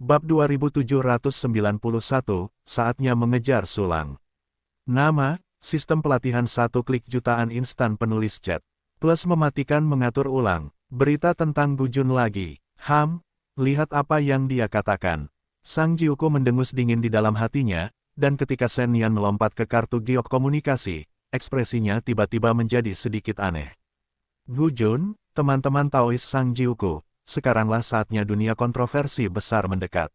Bab 2791, saatnya mengejar Sulang. Nama, sistem pelatihan 1 klik jutaan instan penulis chat. Plus mematikan mengatur ulang. Berita tentang Gujun lagi. Lihat apa yang dia katakan. Sang Jiuko mendengus dingin di dalam hatinya, dan ketika Shen Nian melompat ke kartu giok komunikasi, ekspresinya tiba-tiba menjadi sedikit aneh. Gujun, teman-teman Taois Sang Jiuko, sekaranglah saatnya dunia kontroversi besar mendekat.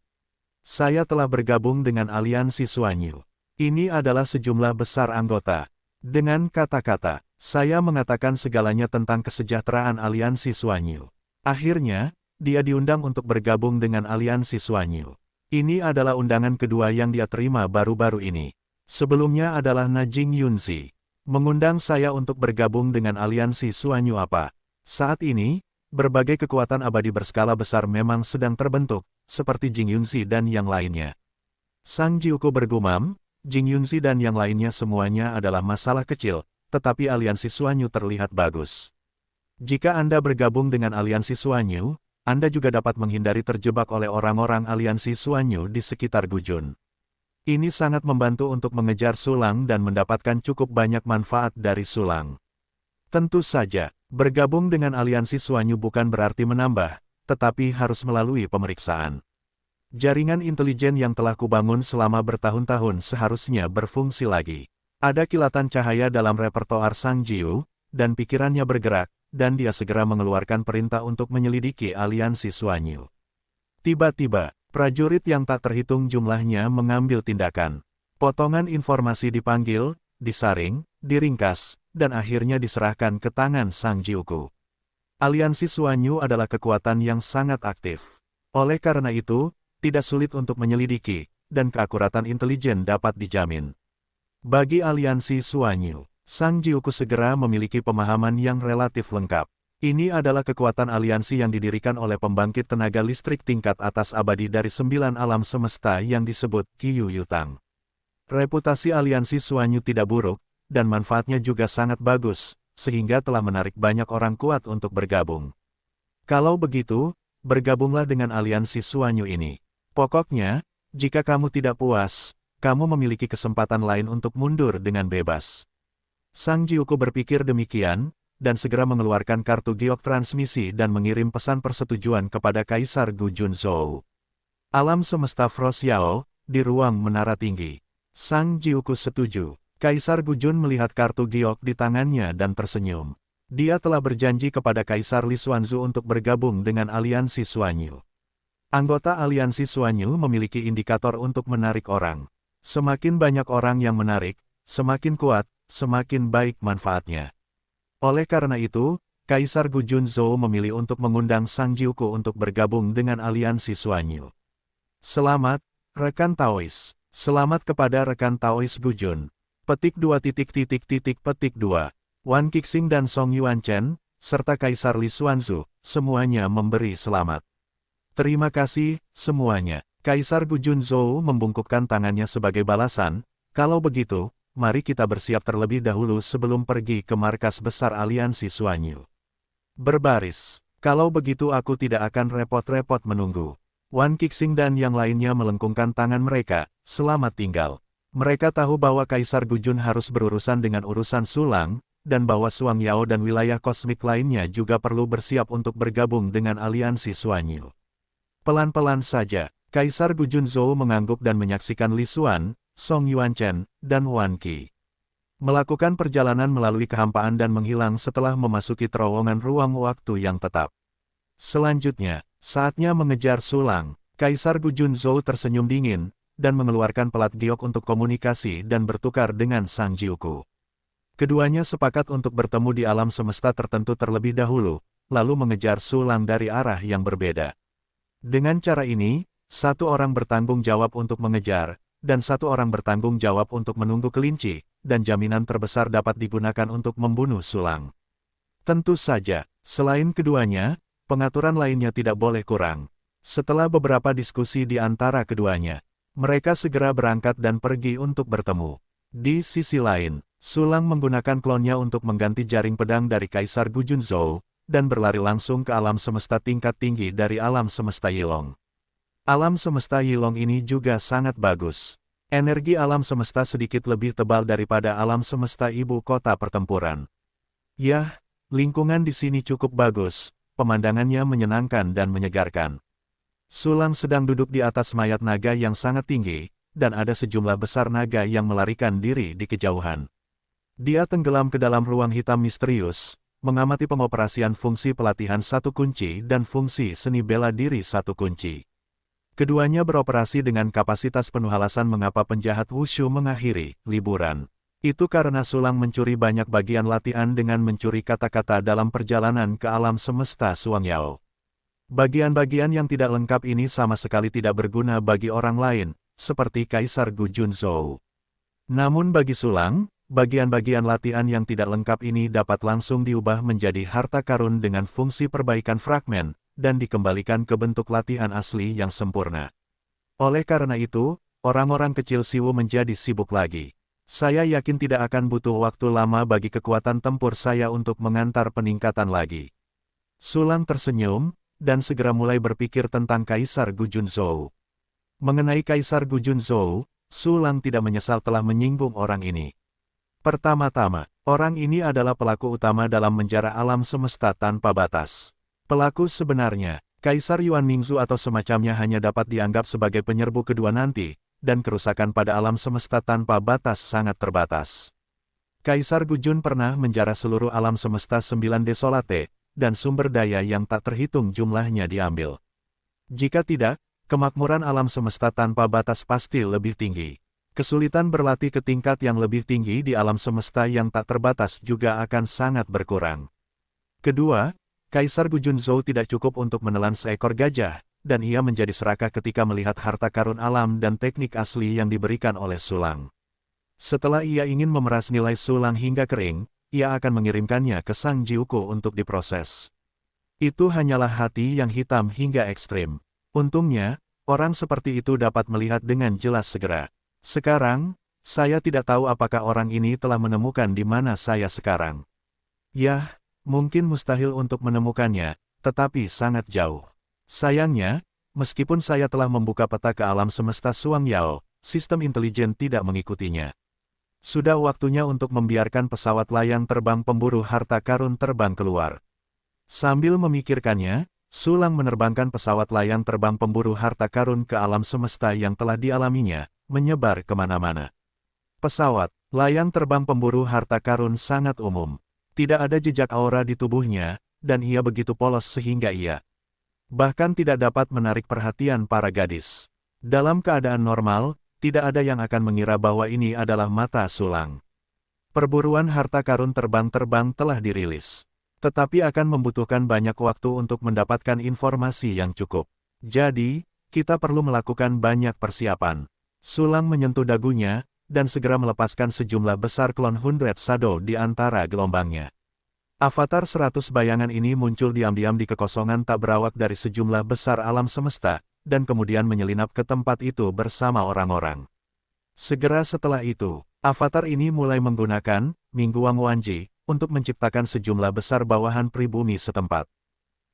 Saya telah bergabung dengan aliansi Suanyu. Ini adalah sejumlah besar anggota. Dengan kata-kata, saya mengatakan segalanya tentang kesejahteraan aliansi Suanyu. Akhirnya, dia diundang untuk bergabung dengan aliansi Suanyu. Ini adalah undangan kedua yang dia terima baru-baru ini. Sebelumnya adalah Najing Yunzi. Mengundang saya untuk bergabung dengan aliansi Suanyu apa? Saat ini, berbagai kekuatan abadi berskala besar memang sedang terbentuk, seperti Jing Yunzi dan yang lainnya. Sang Jiuko bergumam, Jing Yunzi dan yang lainnya semuanya adalah masalah kecil, tetapi aliansi Suanyu terlihat bagus. Jika Anda bergabung dengan aliansi Suanyu, Anda juga dapat menghindari terjebak oleh orang-orang aliansi Suanyu di sekitar Gujun. Ini sangat membantu untuk mengejar Sulang dan mendapatkan cukup banyak manfaat dari Sulang. Tentu saja, bergabung dengan aliansi Suanyu bukan berarti menambah, tetapi harus melalui pemeriksaan. Jaringan intelijen yang telah kubangun selama bertahun-tahun seharusnya berfungsi lagi. Ada kilatan cahaya dalam repertoar Sang Jiu, dan pikirannya bergerak, dan dia segera mengeluarkan perintah untuk menyelidiki aliansi Suanyu. Tiba-tiba, prajurit yang tak terhitung jumlahnya mengambil tindakan. Potongan informasi dipanggil, disaring, diringkas, dan akhirnya diserahkan ke tangan Sang Jiuko. Aliansi Suanyu adalah kekuatan yang sangat aktif. Oleh karena itu, tidak sulit untuk menyelidiki, dan keakuratan intelijen dapat dijamin. Bagi aliansi Suanyu, Sang Jiuko segera memiliki pemahaman yang relatif lengkap. Ini adalah kekuatan aliansi yang didirikan oleh pembangkit tenaga listrik tingkat atas abadi dari 9 alam semesta yang disebut Qiyu Yutang. Reputasi aliansi Suanyu tidak buruk, dan manfaatnya juga sangat bagus, sehingga telah menarik banyak orang kuat untuk bergabung. Kalau begitu, bergabunglah dengan aliansi Suanyu ini. Pokoknya, jika kamu tidak puas, kamu memiliki kesempatan lain untuk mundur dengan bebas. Sang Jiuko berpikir demikian, dan segera mengeluarkan kartu giok transmisi dan mengirim pesan persetujuan kepada Kaisar Gujun Zhou. Alam semesta Frost Yao, di ruang menara tinggi. Sang Jiuko setuju. Kaisar Gujun melihat kartu giok di tangannya dan tersenyum. Dia telah berjanji kepada Kaisar Li Xuanzu untuk bergabung dengan aliansi Suanyu. Anggota aliansi Suanyu memiliki indikator untuk menarik orang. Semakin banyak orang yang menarik, semakin kuat, semakin baik manfaatnya. Oleh karena itu, Kaisar Gujun Zhou memilih untuk mengundang Sang Jiuko untuk bergabung dengan aliansi Suanyu. Selamat, rekan Taois. Selamat kepada rekan Taois Gujun. Petik 2. Wan Qixing dan Song Yuanchen, serta Kaisar Li Xuanzu, semuanya memberi selamat. Terima kasih, semuanya. Kaisar Gujun Zhou membungkukkan tangannya sebagai balasan. Kalau begitu, mari kita bersiap terlebih dahulu sebelum pergi ke markas besar aliansi Suanyu. Berbaris. Kalau begitu aku tidak akan repot-repot menunggu. Wan Qixing dan yang lainnya melengkungkan tangan mereka. Selamat tinggal. Mereka tahu bahwa Kaisar Gujun harus berurusan dengan urusan Sulang, dan bahwa Suang Yao dan wilayah kosmik lainnya juga perlu bersiap untuk bergabung dengan aliansi Suanyu. Pelan-pelan saja, Kaisar Gujun Zhou mengangguk dan menyaksikan Li Xuan, Song Yuanchen, dan Wan Qi melakukan perjalanan melalui kehampaan dan menghilang setelah memasuki terowongan ruang waktu yang tetap. Selanjutnya, saatnya mengejar Sulang. Kaisar Gujun Zhou tersenyum dingin, dan mengeluarkan pelat giok untuk komunikasi dan bertukar dengan Sang Jiuko. Keduanya sepakat untuk bertemu di alam semesta tertentu terlebih dahulu, lalu mengejar Sulang dari arah yang berbeda. Dengan cara ini, satu orang bertanggung jawab untuk mengejar, dan satu orang bertanggung jawab untuk menunggu kelinci, dan jaminan terbesar dapat digunakan untuk membunuh Sulang. Tentu saja, selain keduanya, pengaturan lainnya tidak boleh kurang. Setelah beberapa diskusi di antara keduanya, mereka segera berangkat dan pergi untuk bertemu. Di sisi lain, Sulang menggunakan klonnya untuk mengganti jaring pedang dari Kaisar Gujun Zhou, dan berlari langsung ke alam semesta tingkat tinggi dari alam semesta Yilong. Alam semesta Yilong ini juga sangat bagus. Energi alam semesta sedikit lebih tebal daripada alam semesta ibu kota pertempuran. Yah, lingkungan di sini cukup bagus, pemandangannya menyenangkan dan menyegarkan. Sulang sedang duduk di atas mayat naga yang sangat tinggi, dan ada sejumlah besar naga yang melarikan diri di kejauhan. Dia tenggelam ke dalam ruang hitam misterius, mengamati pengoperasian fungsi pelatihan satu kunci dan fungsi seni bela diri satu kunci. Keduanya beroperasi dengan kapasitas penuh. Alasan mengapa penjahat wushu mengakhiri liburan. Itu karena Sulang mencuri banyak bagian latihan dengan mencuri kata-kata dalam perjalanan ke alam semesta Suangyao. Bagian-bagian yang tidak lengkap ini sama sekali tidak berguna bagi orang lain, seperti Kaisar Gu Junzhou. Namun bagi Sulang, bagian-bagian latihan yang tidak lengkap ini dapat langsung diubah menjadi harta karun dengan fungsi perbaikan fragmen, dan dikembalikan ke bentuk latihan asli yang sempurna. Oleh karena itu, orang-orang kecil Siwu menjadi sibuk lagi. Saya yakin tidak akan butuh waktu lama bagi kekuatan tempur saya untuk mengantar peningkatan lagi. Sulang tersenyum, dan segera mulai berpikir tentang Kaisar Gu Junzhou. Mengenai Kaisar Gu Junzhou, Sulang tidak menyesal telah menyinggung orang ini. Pertama-tama, orang ini adalah pelaku utama dalam menjara alam semesta tanpa batas. Pelaku sebenarnya, Kaisar Yuan Mingzu atau semacamnya hanya dapat dianggap sebagai penyerbu kedua nanti, dan kerusakan pada alam semesta tanpa batas sangat terbatas. Kaisar Gu Jun pernah menjara seluruh alam semesta 9 desolate, dan sumber daya yang tak terhitung jumlahnya diambil. Jika tidak, kemakmuran alam semesta tanpa batas pasti lebih tinggi. Kesulitan berlatih ke tingkat yang lebih tinggi di alam semesta yang tak terbatas juga akan sangat berkurang. Kedua, Kaisar Gu Junzhou tidak cukup untuk menelan seekor gajah, dan ia menjadi serakah ketika melihat harta karun alam dan teknik asli yang diberikan oleh Sulang. Setelah ia ingin memeras nilai Sulang hingga kering, ia akan mengirimkannya ke Sang Jiuku untuk diproses. Itu hanyalah hati yang hitam hingga ekstrim. Untungnya, orang seperti itu dapat melihat dengan jelas segera. Sekarang, saya tidak tahu apakah orang ini telah menemukan di mana saya sekarang. Yah, mungkin mustahil untuk menemukannya, tetapi sangat jauh. Sayangnya, meskipun saya telah membuka peta ke alam semesta Suangyao, sistem intelijen tidak mengikutinya. Sudah waktunya untuk membiarkan pesawat layang terbang pemburu harta karun terbang keluar. Sambil memikirkannya, Sulang menerbangkan pesawat layang terbang pemburu harta karun ke alam semesta yang telah dialaminya, menyebar kemana-mana. Pesawat layang terbang pemburu harta karun sangat umum. Tidak ada jejak aura di tubuhnya, dan ia begitu polos sehingga ia bahkan tidak dapat menarik perhatian para gadis. Dalam keadaan normal, tidak ada yang akan mengira bahwa ini adalah mata Sulang. Perburuan harta karun terbang-terbang telah dirilis. Tetapi akan membutuhkan banyak waktu untuk mendapatkan informasi yang cukup. Jadi, kita perlu melakukan banyak persiapan. Sulang menyentuh dagunya, dan segera melepaskan sejumlah besar klon 100 Shadow di antara gelombangnya. Avatar 100 bayangan ini muncul diam-diam di kekosongan tak berawak dari sejumlah besar alam semesta, dan kemudian menyelinap ke tempat itu bersama orang-orang. Segera setelah itu, avatar ini mulai menggunakan Mingguang Wanji untuk menciptakan sejumlah besar bawahan pribumi setempat.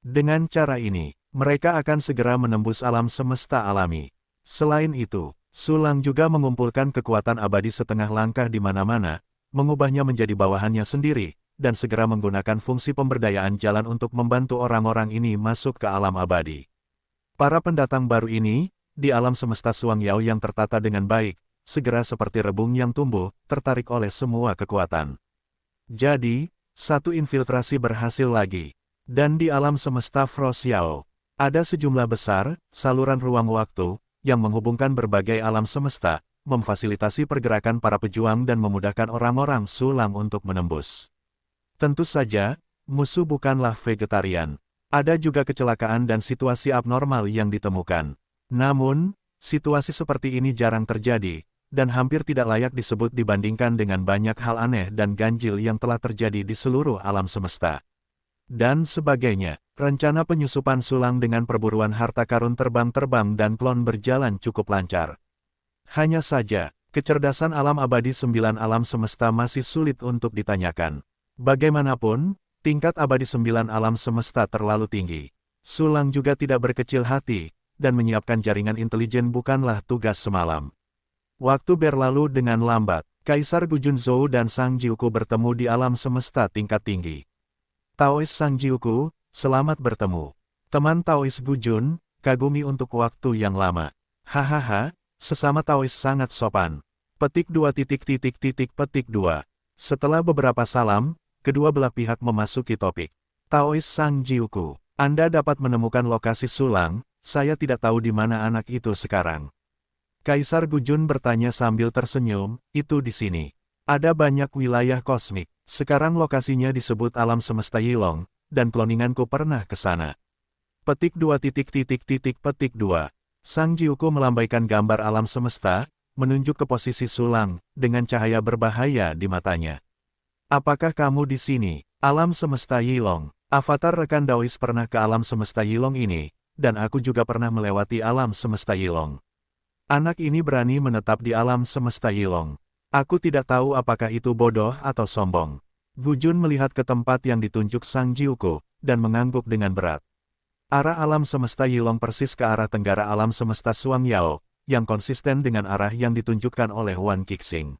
Dengan cara ini, mereka akan segera menembus alam semesta alami. Selain itu, Sulang juga mengumpulkan kekuatan abadi setengah langkah di mana-mana, mengubahnya menjadi bawahannya sendiri, dan segera menggunakan fungsi pemberdayaan jalan untuk membantu orang-orang ini masuk ke alam abadi. Para pendatang baru ini, di alam semesta Suangyao yang tertata dengan baik, segera seperti rebung yang tumbuh, tertarik oleh semua kekuatan. Jadi, satu infiltrasi berhasil lagi. Dan di alam semesta Froxiao, ada sejumlah besar, saluran ruang waktu, yang menghubungkan berbagai alam semesta, memfasilitasi pergerakan para pejuang dan memudahkan orang-orang Sulang untuk menembus. Tentu saja, musuh bukanlah vegetarian. Ada juga kecelakaan dan situasi abnormal yang ditemukan. Namun, situasi seperti ini jarang terjadi, dan hampir tidak layak disebut dibandingkan dengan banyak hal aneh dan ganjil yang telah terjadi di seluruh alam semesta. Dan sebagainya, rencana penyusupan Sulang dengan perburuan harta karun terbang-terbang dan klon berjalan cukup lancar. Hanya saja, kecerdasan alam abadi 9 alam semesta masih sulit untuk ditanyakan. Bagaimanapun, tingkat abadi 9 alam semesta terlalu tinggi. Sulang juga tidak berkecil hati, dan menyiapkan jaringan intelijen bukanlah tugas semalam. Waktu berlalu dengan lambat. Kaisar Gujun Zhou dan Sang Jiuku bertemu di alam semesta tingkat tinggi. Taois Sang Jiuku, selamat bertemu. Teman Taois Gujun, kagumi untuk waktu yang lama. Hahaha, sesama Taois sangat sopan. Petik 2. Setelah beberapa salam, kedua belah pihak memasuki topik. Taois Sang Jiuku, Anda dapat menemukan lokasi sulang, saya tidak tahu di mana anak itu sekarang. Kaisar Gujun bertanya sambil tersenyum, itu di sini. Ada banyak wilayah kosmik, sekarang lokasinya disebut alam semesta Yilong, dan kloninganku pernah ke sana. Petik 2. Sang Jiuku melambaikan gambar alam semesta, menunjuk ke posisi sulang, dengan cahaya berbahaya di matanya. Apakah kamu di sini? Alam semesta Yilong. Avatar rekan Daois pernah ke alam semesta Yilong ini, dan aku juga pernah melewati alam semesta Yilong. Anak ini berani menetap di alam semesta Yilong. Aku tidak tahu apakah itu bodoh atau sombong. Gujun melihat ke tempat yang ditunjuk Sang Jiuku, dan mengangguk dengan berat. Arah alam semesta Yilong persis ke arah tenggara alam semesta Suang Yao, yang konsisten dengan arah yang ditunjukkan oleh Wan Qixing.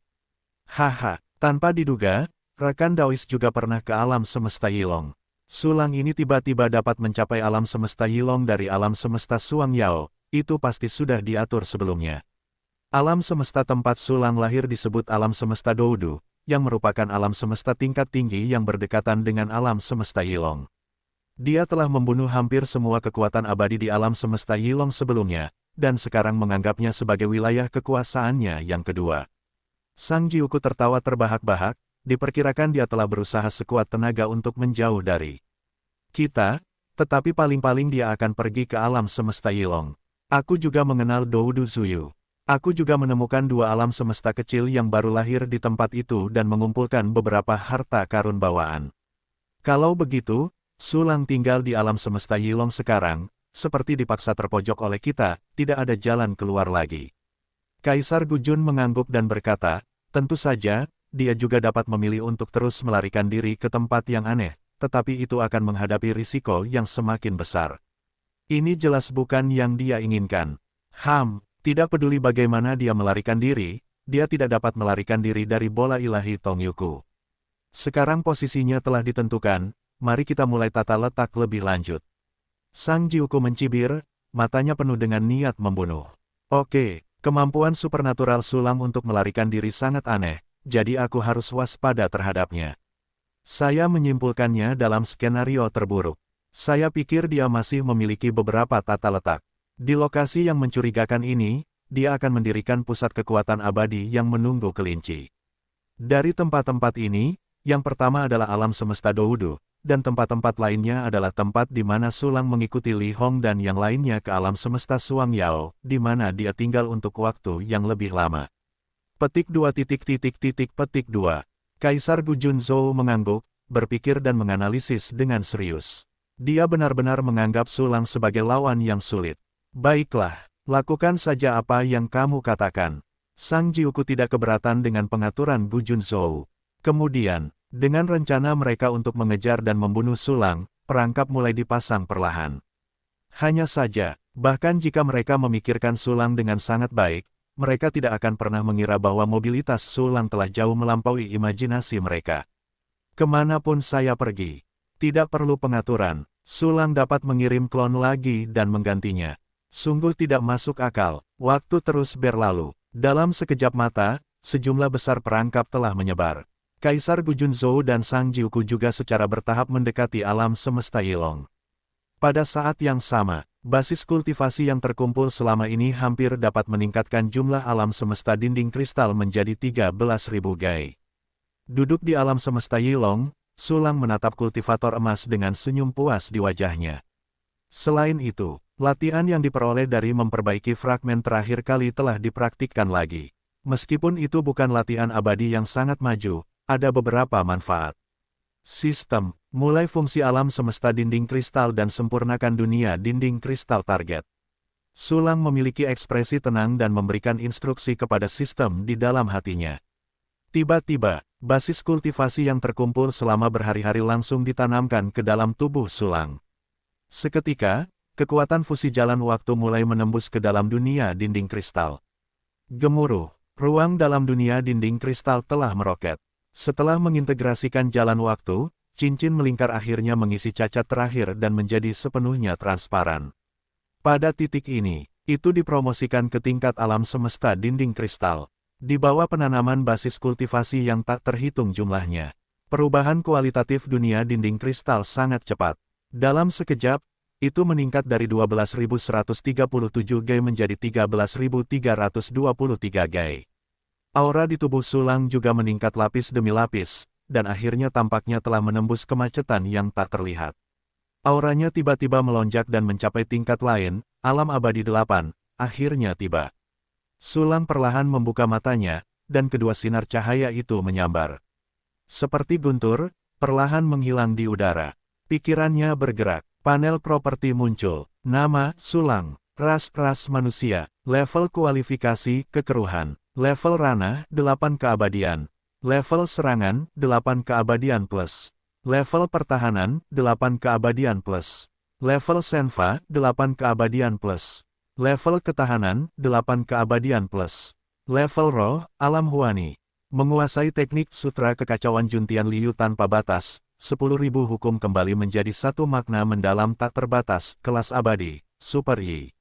Haha, tanpa diduga, rekan Daois juga pernah ke alam semesta Yilong. Sulang ini tiba-tiba dapat mencapai alam semesta Yilong dari alam semesta Suang Yao, itu pasti sudah diatur sebelumnya. Alam semesta tempat sulang lahir disebut alam semesta Doudu, yang merupakan alam semesta tingkat tinggi yang berdekatan dengan alam semesta Yilong. Dia telah membunuh hampir semua kekuatan abadi di alam semesta Yilong sebelumnya, dan sekarang menganggapnya sebagai wilayah kekuasaannya yang kedua. Sang Jiuku tertawa terbahak-bahak, diperkirakan dia telah berusaha sekuat tenaga untuk menjauh dari kita, tetapi paling-paling dia akan pergi ke alam semesta Yilong. Aku juga mengenal Doudu Zuyu. Aku juga menemukan dua alam semesta kecil yang baru lahir di tempat itu dan mengumpulkan beberapa harta karun bawaan. Kalau begitu, sulang tinggal di alam semesta Yilong sekarang, seperti dipaksa terpojok oleh kita, tidak ada jalan keluar lagi. Kaisar Gujun mengangguk dan berkata, tentu saja, dia juga dapat memilih untuk terus melarikan diri ke tempat yang aneh, tetapi itu akan menghadapi risiko yang semakin besar. Ini jelas bukan yang dia inginkan. Tidak peduli bagaimana dia melarikan diri, dia tidak dapat melarikan diri dari bola ilahi Tongyuku. Sekarang posisinya telah ditentukan, mari kita mulai tata letak lebih lanjut. Sang Jiuku mencibir, matanya penuh dengan niat membunuh. Oke, kemampuan supernatural sulang untuk melarikan diri sangat aneh, jadi aku harus waspada terhadapnya. Saya menyimpulkannya dalam skenario terburuk. Saya pikir dia masih memiliki beberapa tata letak. Di lokasi yang mencurigakan ini, dia akan mendirikan pusat kekuatan abadi yang menunggu kelinci. Dari tempat-tempat ini, yang pertama adalah alam semesta Doudu, dan tempat-tempat lainnya adalah tempat di mana sulang mengikuti Li Hong dan yang lainnya ke alam semesta Suang Yao, di mana dia tinggal untuk waktu yang lebih lama. Petik 2. Kaisar Gujun Zhou mengangguk, berpikir dan menganalisis dengan serius. Dia benar-benar menganggap sulang sebagai lawan yang sulit. Baiklah, lakukan saja apa yang kamu katakan. Sang Jiuku tidak keberatan dengan pengaturan Gujun Zhou. Kemudian, dengan rencana mereka untuk mengejar dan membunuh sulang, perangkap mulai dipasang perlahan. Hanya saja, bahkan jika mereka memikirkan sulang dengan sangat baik, mereka tidak akan pernah mengira bahwa mobilitas sulang telah jauh melampaui imajinasi mereka. Kemanapun saya pergi, tidak perlu pengaturan. Sulang dapat mengirim klon lagi dan menggantinya. Sungguh tidak masuk akal. Waktu terus berlalu. Dalam sekejap mata, sejumlah besar perangkap telah menyebar. Kaisar Gujun Zhou dan Sang Jiuku juga secara bertahap mendekati alam semesta Yilong. Pada saat yang sama, basis kultivasi yang terkumpul selama ini hampir dapat meningkatkan jumlah alam semesta dinding kristal menjadi 13.000 gai. Duduk di alam semesta Yilong, Sulang menatap kultivator emas dengan senyum puas di wajahnya. Selain itu, latihan yang diperoleh dari memperbaiki fragmen terakhir kali telah dipraktikkan lagi. Meskipun itu bukan latihan abadi yang sangat maju, ada beberapa manfaat. Sistem, mulai fungsi alam semesta dinding kristal dan sempurnakan dunia dinding kristal target. Sulang memiliki ekspresi tenang dan memberikan instruksi kepada sistem di dalam hatinya. Tiba-tiba, basis kultivasi yang terkumpul selama berhari-hari langsung ditanamkan ke dalam tubuh Sulang. Seketika, kekuatan fusi jalan waktu mulai menembus ke dalam dunia dinding kristal. Gemuruh, ruang dalam dunia dinding kristal telah meroket. Setelah mengintegrasikan jalan waktu, cincin melingkar akhirnya mengisi cacat terakhir dan menjadi sepenuhnya transparan. Pada titik ini, itu dipromosikan ke tingkat alam semesta dinding kristal. Di bawah penanaman basis kultivasi yang tak terhitung jumlahnya. Perubahan kualitatif dunia dinding kristal sangat cepat. Dalam sekejap, itu meningkat dari 12.137 Gai menjadi 13.323 Gai. Aura di tubuh Sulang juga meningkat lapis demi lapis, dan akhirnya tampaknya telah menembus kemacetan yang tak terlihat. Auranya tiba-tiba melonjak dan mencapai tingkat lain, alam abadi 8, akhirnya tiba. Sulang perlahan membuka matanya, dan kedua sinar cahaya itu menyambar. Seperti guntur, perlahan menghilang di udara. Pikirannya bergerak. Panel properti muncul. Nama, Sulang. Ras manusia. Level kualifikasi, kekeruhan. Level ranah, 8 keabadian. Level serangan, 8 keabadian plus. Level pertahanan, 8 keabadian plus. Level senva, 8 keabadian plus. Level ketahanan, 8 keabadian plus. Level roh, alam huani. Menguasai teknik sutra kekacauan Juntian Liu tanpa batas. 10.000 hukum kembali menjadi satu makna mendalam tak terbatas, kelas abadi, Super Yi.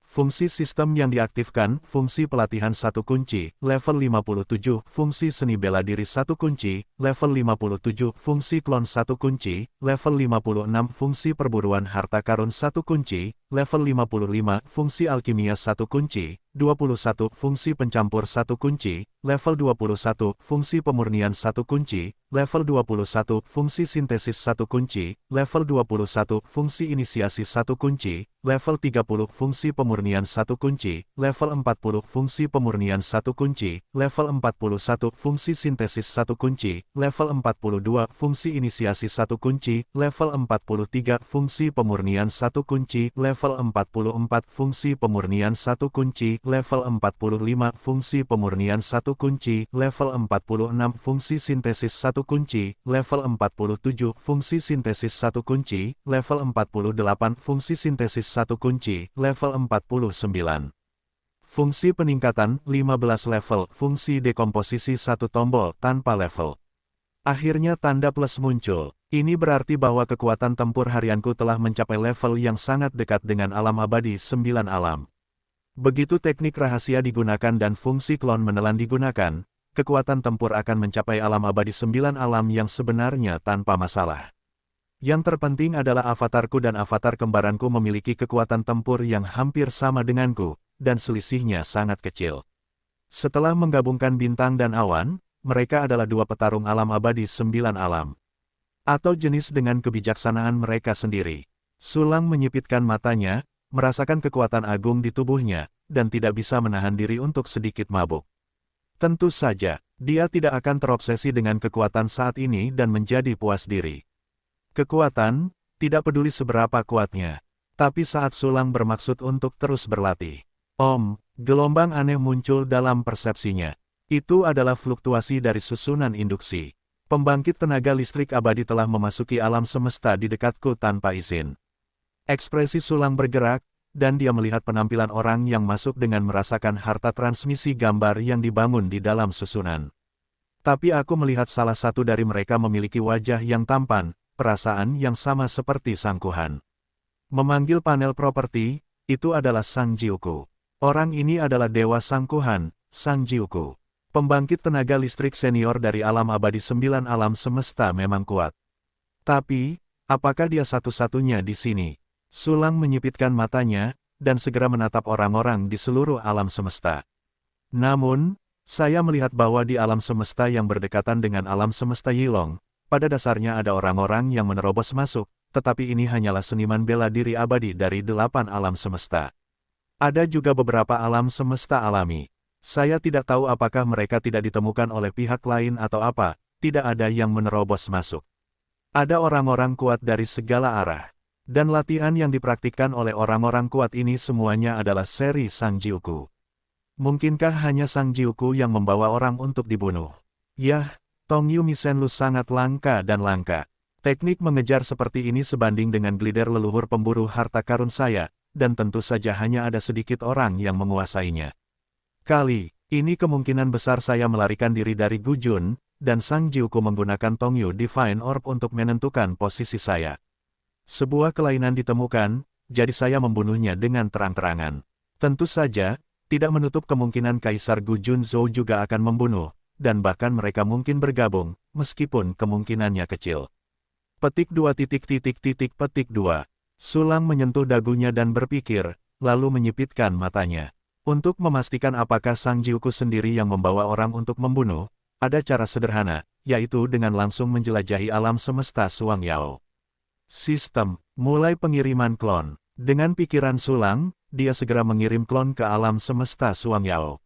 Fungsi sistem yang diaktifkan, fungsi pelatihan 1 kunci, level 57, fungsi seni bela diri 1 kunci, level 57, fungsi klon 1 kunci, level 56, fungsi perburuan harta karun 1 kunci, level 55, fungsi alkimia 1 kunci, 21, fungsi pencampur 1 kunci, level 21, fungsi pemurnian 1 kunci, level 21, fungsi sintesis 1 kunci, level 21, fungsi inisiasi 1 kunci, level 30, fungsi pemurnian 1 kunci, level 40, fungsi pemurnian 1 kunci, level 41, fungsi sintesis 1 kunci, level 42, fungsi inisiasi 1 kunci, level 43, fungsi pemurnian 1 kunci, level 44, fungsi pemurnian 1 kunci, level 45, fungsi pemurnian 1 kunci, level 46, fungsi sintesis 1 kunci, level 47, fungsi sintesis 1 kunci, level 48, fungsi sintesis 1 kunci, level 49. Fungsi peningkatan, 15 level, fungsi dekomposisi 1 tombol, tanpa level. Akhirnya tanda plus muncul. Ini berarti bahwa kekuatan tempur harianku telah mencapai level yang sangat dekat dengan alam abadi 9 alam. Begitu teknik rahasia digunakan dan fungsi klon menelan digunakan, kekuatan tempur akan mencapai alam abadi 9 alam yang sebenarnya tanpa masalah. Yang terpenting adalah avatarku dan avatar kembaranku memiliki kekuatan tempur yang hampir sama denganku, dan selisihnya sangat kecil. Setelah menggabungkan bintang dan awan, mereka adalah dua petarung alam abadi 9 alam. Atau jenis dengan kebijaksanaan mereka sendiri. Sulang menyipitkan matanya, merasakan kekuatan agung di tubuhnya, dan tidak bisa menahan diri untuk sedikit mabuk. Tentu saja, dia tidak akan terobsesi dengan kekuatan saat ini dan menjadi puas diri. Kekuatan, tidak peduli seberapa kuatnya. Tapi saat Sulang bermaksud untuk terus berlatih. Gelombang aneh muncul dalam persepsinya. Itu adalah fluktuasi dari susunan induksi. Pembangkit tenaga listrik abadi telah memasuki alam semesta di dekatku tanpa izin. Ekspresi Sulang bergerak, dan dia melihat penampilan orang yang masuk dengan merasakan harta transmisi gambar yang dibangun di dalam susunan. Tapi aku melihat salah satu dari mereka memiliki wajah yang tampan, perasaan yang sama seperti sangkuhan. Memanggil panel properti, itu adalah Sang Jiuku. Orang ini adalah Dewa Sangkuhan, Sang Jiuku. Pembangkit tenaga listrik senior dari alam abadi 9 alam semesta memang kuat. Tapi, apakah dia satu-satunya di sini? Sulang menyipitkan matanya, dan segera menatap orang-orang di seluruh alam semesta. Namun, saya melihat bahwa di alam semesta yang berdekatan dengan alam semesta Yilong, pada dasarnya ada orang-orang yang menerobos masuk, tetapi ini hanyalah seniman bela diri abadi dari 8 alam semesta. Ada juga beberapa alam semesta alami. Saya tidak tahu apakah mereka tidak ditemukan oleh pihak lain atau apa, tidak ada yang menerobos masuk. Ada orang-orang kuat dari segala arah. Dan latihan yang dipraktikkan oleh orang-orang kuat ini semuanya adalah seri Sang Jiuku. Mungkinkah hanya Sang Jiuku yang membawa orang untuk dibunuh? Yah, Tong Yu Misenlu sangat langka dan langka. Teknik mengejar seperti ini sebanding dengan glider leluhur pemburu harta karun saya, dan tentu saja hanya ada sedikit orang yang menguasainya. Kali ini kemungkinan besar saya melarikan diri dari Gu Jun, dan Sang Jiuku menggunakan Tongyu Divine Orb untuk menentukan posisi saya. Sebuah kelainan ditemukan, jadi saya membunuhnya dengan terang-terangan. Tentu saja, tidak menutup kemungkinan Kaisar Gu Junzhou juga akan membunuh, dan bahkan mereka mungkin bergabung, meskipun kemungkinannya kecil. Petik 2 petik 2. Sulang menyentuh dagunya dan berpikir, lalu menyipitkan matanya. Untuk memastikan apakah Sang Jiuku sendiri yang membawa orang untuk membunuh, ada cara sederhana, yaitu dengan langsung menjelajahi alam semesta Suang Yao. Sistem, mulai pengiriman klon. Dengan pikiran Sulang, dia segera mengirim klon ke alam semesta Suang Yao.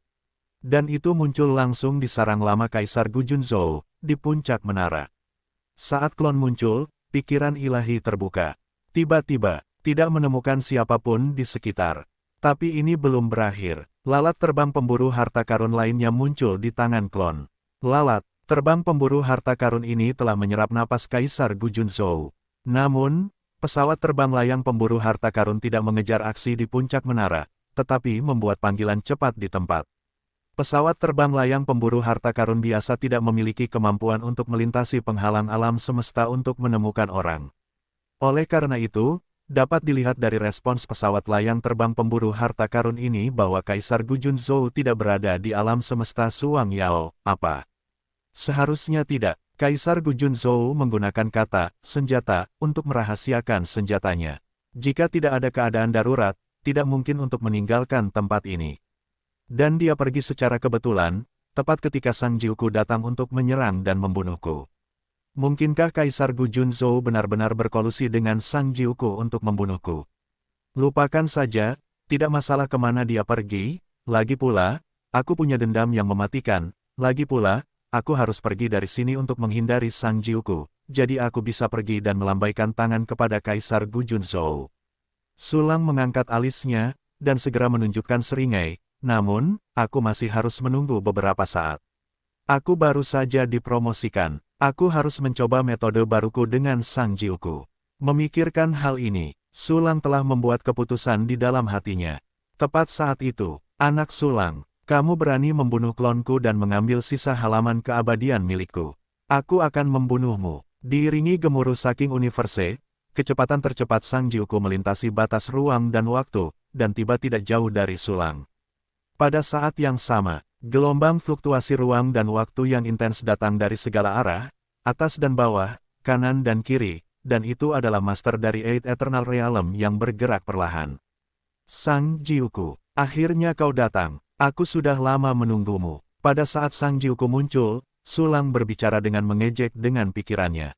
Dan itu muncul langsung di sarang lama Kaisar Gu Junzhou, di puncak menara. Saat klon muncul, pikiran ilahi terbuka. Tiba-tiba, tidak menemukan siapapun di sekitar. Tapi ini belum berakhir. Lalat terbang pemburu harta karun lainnya muncul di tangan klon. Lalat terbang pemburu harta karun ini telah menyerap napas Kaisar Gu Junzhou. Namun, pesawat terbang layang pemburu harta karun tidak mengejar aksi di puncak menara, tetapi membuat panggilan cepat di tempat. Pesawat terbang layang pemburu harta karun biasa tidak memiliki kemampuan untuk melintasi penghalang alam semesta untuk menemukan orang. Oleh karena itu, dapat dilihat dari respons pesawat layang terbang pemburu harta karun ini bahwa Kaisar Gu Junzhou tidak berada di alam semesta Suang Yao. Apa? Seharusnya tidak. Kaisar Gu Junzhou menggunakan kata senjata untuk merahasiakan senjatanya. Jika tidak ada keadaan darurat, tidak mungkin untuk meninggalkan tempat ini. Dan dia pergi secara kebetulan, tepat ketika Sang Jiuku datang untuk menyerang dan membunuhku. Mungkinkah Kaisar Gu Junzhou benar-benar berkolusi dengan Sang Jiuku untuk membunuhku? Lupakan saja, tidak masalah kemana dia pergi, lagi pula, aku punya dendam yang mematikan, lagi pula, aku harus pergi dari sini untuk menghindari Sang Jiuku, jadi aku bisa pergi dan melambaikan tangan kepada Kaisar Gu Junzhou. Sulang mengangkat alisnya, dan segera menunjukkan seringai. Namun, aku masih harus menunggu beberapa saat. Aku baru saja dipromosikan. Aku harus mencoba metode baruku dengan Sang Jiuku. Memikirkan hal ini, Sulang telah membuat keputusan di dalam hatinya. Tepat saat itu, anak Sulang, kamu berani membunuh klonku dan mengambil sisa halaman keabadian milikku. Aku akan membunuhmu. Diiringi gemuruh saking universe, kecepatan tercepat Sang Jiuku melintasi batas ruang dan waktu, dan tiba tidak jauh dari Sulang. Pada saat yang sama, gelombang fluktuasi ruang dan waktu yang intens datang dari segala arah, atas dan bawah, kanan dan kiri, dan itu adalah master dari Eight Eternal Realm yang bergerak perlahan. Sang Jiuku, akhirnya kau datang, aku sudah lama menunggumu. Pada saat Sang Jiuku muncul, Sulang berbicara dengan mengejek dengan pikirannya.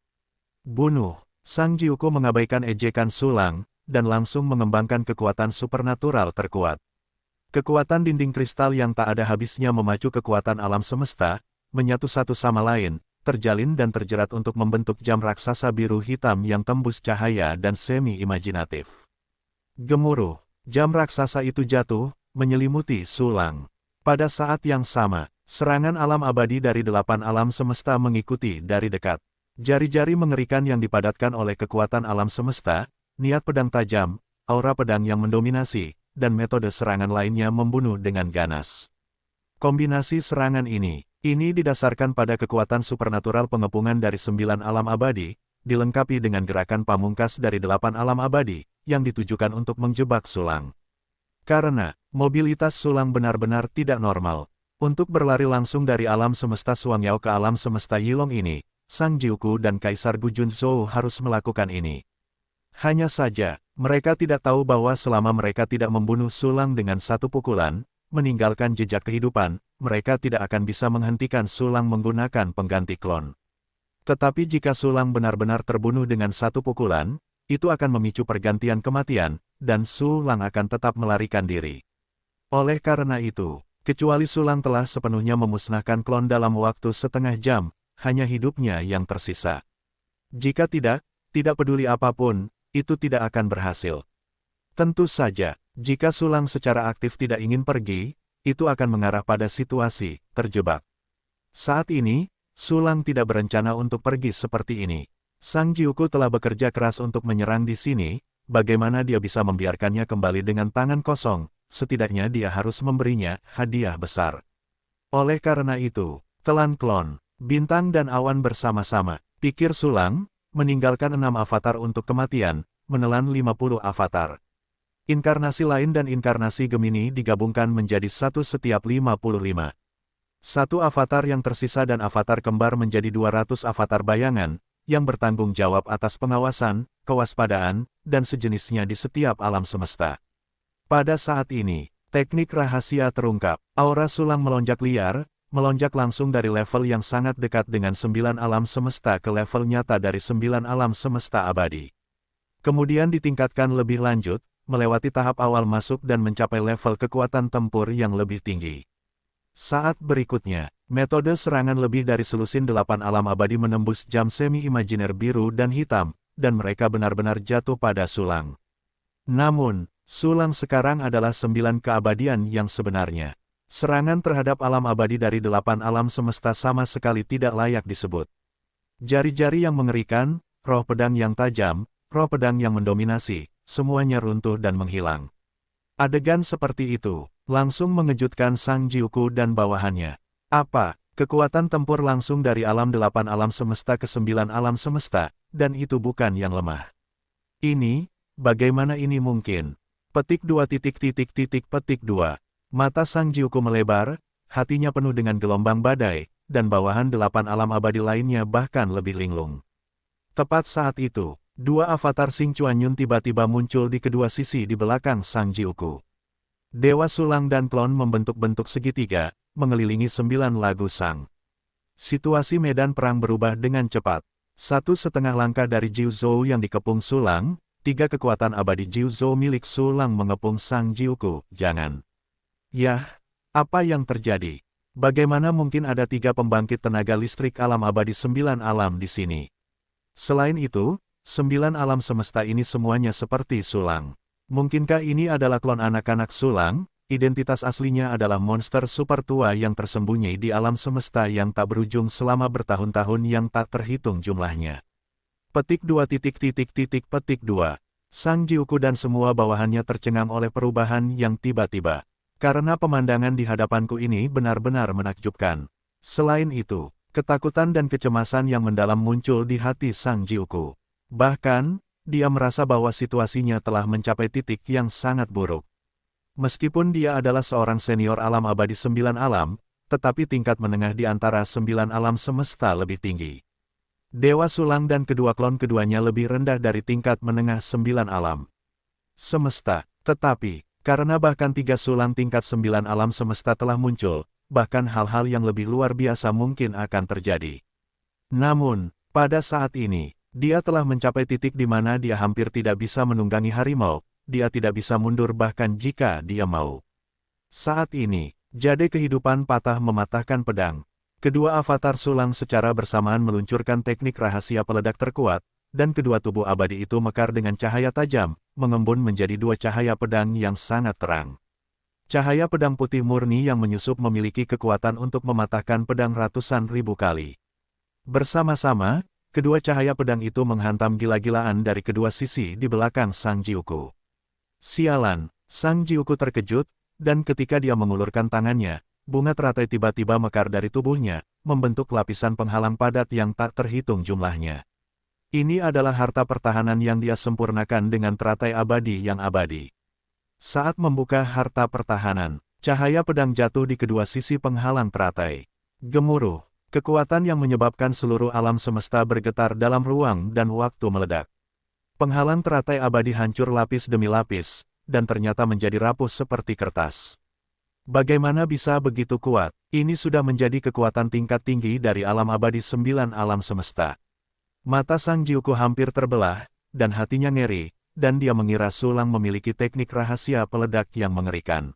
Bunuh. Sang Jiuku mengabaikan ejekan Sulang, dan langsung mengembangkan kekuatan supernatural terkuat. Kekuatan dinding kristal yang tak ada habisnya memacu kekuatan alam semesta, menyatu satu sama lain, terjalin dan terjerat untuk membentuk jam raksasa biru hitam yang tembus cahaya dan semi-imajinatif. Gemuruh, jam raksasa itu jatuh, menyelimuti Sulang. Pada saat yang sama, serangan alam abadi dari 8 alam semesta mengikuti dari dekat. Jari-jari mengerikan yang dipadatkan oleh kekuatan alam semesta, niat pedang tajam, aura pedang yang mendominasi, dan metode serangan lainnya membunuh dengan ganas. Kombinasi serangan ini didasarkan pada kekuatan supernatural pengepungan dari 9 alam abadi, dilengkapi dengan gerakan pamungkas dari 8 alam abadi, yang ditujukan untuk menjebak Sulang. Karena mobilitas Sulang benar-benar tidak normal, untuk berlari langsung dari alam semesta Suang Yao ke alam semesta Yilong ini, Sang Jiuku dan Kaisar Gu Junzhou harus melakukan ini. Hanya saja, mereka tidak tahu bahwa selama mereka tidak membunuh Sulang dengan satu pukulan, meninggalkan jejak kehidupan, mereka tidak akan bisa menghentikan Sulang menggunakan pengganti klon. Tetapi jika Sulang benar-benar terbunuh dengan satu pukulan, itu akan memicu pergantian kematian, dan Sulang akan tetap melarikan diri. Oleh karena itu, kecuali Sulang telah sepenuhnya memusnahkan klon dalam waktu setengah jam, hanya hidupnya yang tersisa. Jika tidak peduli apapun, itu tidak akan berhasil. Tentu saja, jika Sulang secara aktif tidak ingin pergi, itu akan mengarah pada situasi terjebak. Saat ini, Sulang tidak berencana untuk pergi seperti ini. Sang Jiuku telah bekerja keras untuk menyerang di sini, bagaimana dia bisa membiarkannya kembali dengan tangan kosong, setidaknya dia harus memberinya hadiah besar. Oleh karena itu, telan klon, bintang dan awan bersama-sama, pikir Sulang, meninggalkan 6 avatar untuk kematian, menelan 50 avatar. Inkarnasi lain dan inkarnasi Gemini digabungkan menjadi satu setiap 55. Satu avatar yang tersisa dan avatar kembar menjadi 200 avatar bayangan, yang bertanggung jawab atas pengawasan, kewaspadaan, dan sejenisnya di setiap alam semesta. Pada saat ini, teknik rahasia terungkap. Aura Sulang melonjak liar, melonjak langsung dari level yang sangat dekat dengan 9 alam semesta ke level nyata dari 9 alam semesta abadi. Kemudian ditingkatkan lebih lanjut, melewati tahap awal masuk dan mencapai level kekuatan tempur yang lebih tinggi. Saat berikutnya, metode serangan lebih dari selusin 8 alam abadi menembus jam semi-imajiner biru dan hitam, dan mereka benar-benar jatuh pada Sulang. Namun, Sulang sekarang adalah 9 keabadian yang sebenarnya. Serangan terhadap alam abadi dari 8 alam semesta sama sekali tidak layak disebut. Jari-jari yang mengerikan, roh pedang yang tajam, roh pedang yang mendominasi, semuanya runtuh dan menghilang. Adegan seperti itu, langsung mengejutkan Sang Jiuku dan bawahannya. Apa, kekuatan tempur langsung dari alam 8 alam semesta ke 9 alam semesta, dan itu bukan yang lemah. Ini, bagaimana ini mungkin? Petik 2. Mata Sang Jiuku melebar, hatinya penuh dengan gelombang badai, dan bawahan 8 alam abadi lainnya bahkan lebih linglung. Tepat saat itu, 2 avatar Xing Chuanyun tiba-tiba muncul di kedua sisi di belakang Sang Jiuku. Dewa Sulang dan klon membentuk-bentuk segitiga, mengelilingi 9 lagu sang. Situasi medan perang berubah dengan cepat. 1,5 langkah dari Jiu Zhou yang dikepung Sulang, 3 kekuatan abadi Jiu Zhou milik Sulang mengepung Sang Jiuku. Jangan. Yah, apa yang terjadi? Bagaimana mungkin ada 3 pembangkit tenaga listrik alam abadi 9 alam di sini? Selain itu, 9 alam semesta ini semuanya seperti Sulang. Mungkinkah ini adalah klon anak-anak Sulang? Identitas aslinya adalah monster super tua yang tersembunyi di alam semesta yang tak berujung selama bertahun-tahun yang tak terhitung jumlahnya. Petik 2. Sang Jiuku dan semua bawahannya tercengang oleh perubahan yang tiba-tiba. Karena pemandangan di hadapanku ini benar-benar menakjubkan. Selain itu, ketakutan dan kecemasan yang mendalam muncul di hati Sang Jiuku. Bahkan, dia merasa bahwa situasinya telah mencapai titik yang sangat buruk. Meskipun dia adalah seorang senior alam abadi 9 alam, tetapi tingkat menengah di antara 9 alam semesta lebih tinggi. Dewa Sulang dan kedua klon keduanya lebih rendah dari tingkat menengah 9 alam semesta. Tetapi, karena bahkan 3 Sulang tingkat 9 alam semesta telah muncul, bahkan hal-hal yang lebih luar biasa mungkin akan terjadi. Namun, pada saat ini, dia telah mencapai titik di mana dia hampir tidak bisa menunggangi harimau, dia tidak bisa mundur bahkan jika dia mau. Saat ini, jade kehidupan patah mematahkan pedang. Kedua avatar Sulang secara bersamaan meluncurkan teknik rahasia peledak terkuat, dan kedua tubuh abadi itu mekar dengan cahaya tajam, mengembun menjadi 2 cahaya pedang yang sangat terang. Cahaya pedang putih murni yang menyusup memiliki kekuatan untuk mematahkan pedang ratusan ribu kali. Bersama-sama, kedua cahaya pedang itu menghantam gila-gilaan dari kedua sisi di belakang Sang Jiuku. Sialan, Sang Jiuku terkejut, dan ketika dia mengulurkan tangannya, bunga teratai tiba-tiba mekar dari tubuhnya, membentuk lapisan penghalang padat yang tak terhitung jumlahnya. Ini adalah harta pertahanan yang dia sempurnakan dengan teratai abadi yang abadi. Saat membuka harta pertahanan, cahaya pedang jatuh di kedua sisi penghalang teratai. Gemuruh. Kekuatan yang menyebabkan seluruh alam semesta bergetar dalam ruang dan waktu meledak. Penghalang teratai abadi hancur lapis demi lapis, dan ternyata menjadi rapuh seperti kertas. Bagaimana bisa begitu kuat? Ini sudah menjadi kekuatan tingkat tinggi dari alam abadi 9 alam semesta. Mata Sang Jiuku hampir terbelah, dan hatinya ngeri, dan dia mengira Sulang memiliki teknik rahasia peledak yang mengerikan.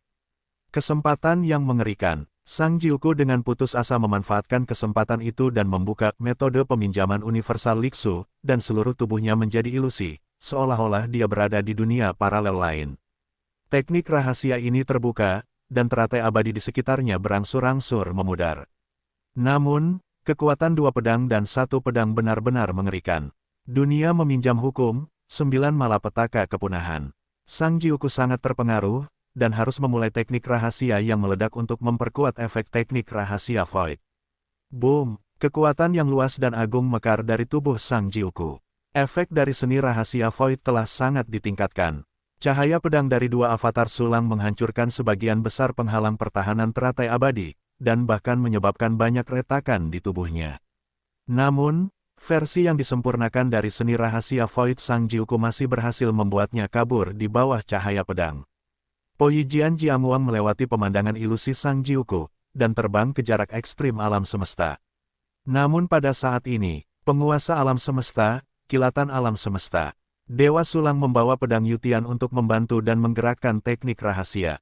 Kesempatan yang mengerikan. Sang Jiuku dengan putus asa memanfaatkan kesempatan itu dan membuka metode peminjaman universal Lixu, dan seluruh tubuhnya menjadi ilusi, seolah-olah dia berada di dunia paralel lain. Teknik rahasia ini terbuka, dan teratai abadi di sekitarnya berangsur-angsur memudar. Namun, kekuatan 2 pedang dan 1 pedang benar-benar mengerikan. Dunia meminjam hukum, 9 malapetaka kepunahan. Sang Jiuku sangat terpengaruh, dan harus memulai teknik rahasia yang meledak untuk memperkuat efek teknik rahasia Void. Boom! Kekuatan yang luas dan agung mekar dari tubuh Sang Jiuku. Efek dari seni rahasia Void telah sangat ditingkatkan. Cahaya pedang dari dua avatar sulang menghancurkan sebagian besar penghalang pertahanan teratai abadi, dan bahkan menyebabkan banyak retakan di tubuhnya. Namun, versi yang disempurnakan dari seni rahasia Void Sang Jiuku masih berhasil membuatnya kabur di bawah cahaya pedang. Poyijian Jianguang melewati pemandangan ilusi Sang Jiuku, dan terbang ke jarak ekstrim alam semesta. Namun pada saat ini, penguasa alam semesta, kilatan alam semesta, Dewa Sulang membawa pedang Yutian untuk membantu dan menggerakkan teknik rahasia.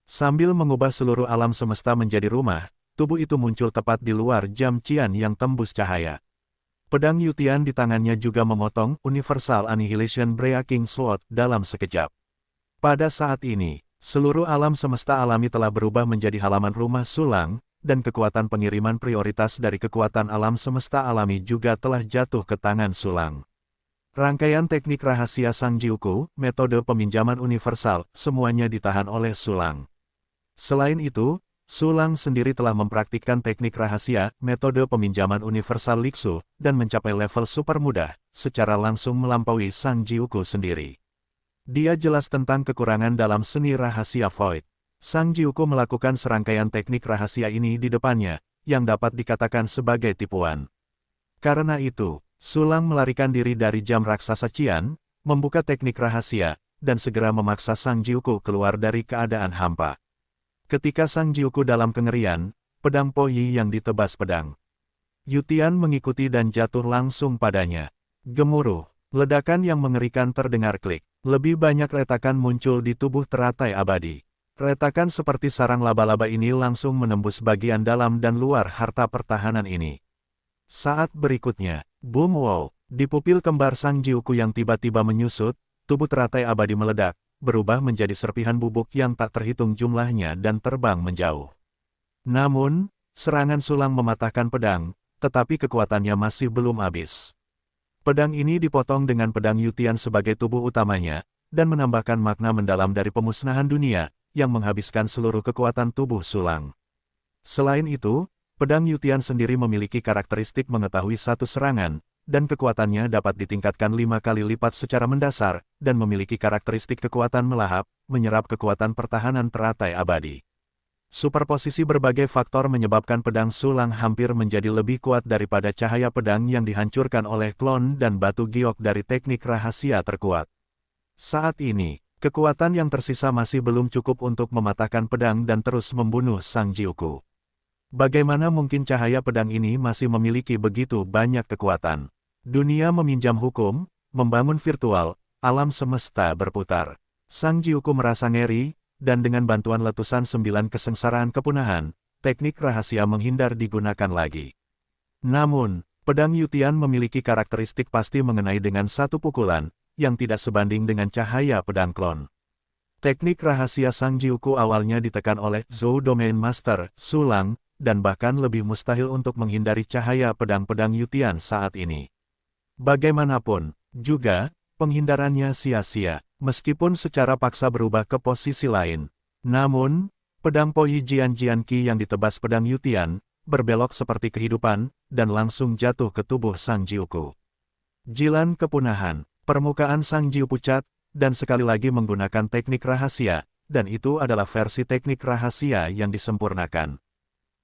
Sambil mengubah seluruh alam semesta menjadi rumah, tubuh itu muncul tepat di luar jam Qian yang tembus cahaya. Pedang Yutian di tangannya juga memotong Universal Annihilation Breaking Sword dalam sekejap. Pada saat ini, seluruh alam semesta alami telah berubah menjadi halaman rumah Sulang, dan kekuatan pengiriman prioritas dari kekuatan alam semesta alami juga telah jatuh ke tangan Sulang. Rangkaian teknik rahasia Sang Jiuku, metode peminjaman universal, semuanya ditahan oleh Sulang. Selain itu, Sulang sendiri telah mempraktikkan teknik rahasia, metode peminjaman universal Lixu, dan mencapai level super mudah, secara langsung melampaui Sang Jiuku sendiri. Dia jelas tentang kekurangan dalam seni rahasia Void. Sang Jiuku melakukan serangkaian teknik rahasia ini di depannya, yang dapat dikatakan sebagai tipuan. Karena itu, Sulang melarikan diri dari jam raksasa Qian, membuka teknik rahasia, dan segera memaksa Sang Jiuku keluar dari keadaan hampa. Ketika Sang Jiuku dalam kengerian, pedang Poyi yang ditebas pedang Yutian mengikuti dan jatuh langsung padanya. Gemuruh, ledakan yang mengerikan terdengar klik. Lebih banyak retakan muncul di tubuh teratai abadi. Retakan seperti sarang laba-laba ini langsung menembus bagian dalam dan luar harta pertahanan ini. Saat berikutnya, boom wow, di pupil kembar Sang Jiuku yang tiba-tiba menyusut, tubuh teratai abadi meledak, berubah menjadi serpihan bubuk yang tak terhitung jumlahnya dan terbang menjauh. Namun, serangan Sulang mematahkan pedang, tetapi kekuatannya masih belum habis. Pedang ini dipotong dengan pedang Yutian sebagai tubuh utamanya, dan menambahkan makna mendalam dari pemusnahan dunia, yang menghabiskan seluruh kekuatan tubuh Sulang. Selain itu, pedang Yutian sendiri memiliki karakteristik mengetahui satu serangan, dan kekuatannya dapat ditingkatkan 5 kali lipat secara mendasar, dan memiliki karakteristik kekuatan melahap, menyerap kekuatan pertahanan teratai abadi. Superposisi berbagai faktor menyebabkan pedang Sulang hampir menjadi lebih kuat daripada cahaya pedang yang dihancurkan oleh klon dan batu giok dari teknik rahasia terkuat. Saat ini, kekuatan yang tersisa masih belum cukup untuk mematahkan pedang dan terus membunuh Sang Jiuku. Bagaimana mungkin cahaya pedang ini masih memiliki begitu banyak kekuatan? Dunia meminjam hukum, membangun virtual, alam semesta berputar. Sang Jiuku merasa ngeri, dan dengan bantuan letusan 9 kesengsaraan kepunahan, teknik rahasia menghindar digunakan lagi. Namun, pedang Yutian memiliki karakteristik pasti mengenai dengan satu pukulan, yang tidak sebanding dengan cahaya pedang klon. Teknik rahasia Sang Jiuku awalnya ditekan oleh Zhou Domain Master, Sulang, dan bahkan lebih mustahil untuk menghindari cahaya pedang-pedang Yutian saat ini. Bagaimanapun, juga, penghindarannya sia-sia, meskipun secara paksa berubah ke posisi lain. Namun, pedang Poyijian Jianqi yang ditebas pedang Yutian, berbelok seperti kehidupan, dan langsung jatuh ke tubuh Sang Jiuku. Jilan kepunahan, permukaan Sang Jiu pucat, dan sekali lagi menggunakan teknik rahasia, dan itu adalah versi teknik rahasia yang disempurnakan.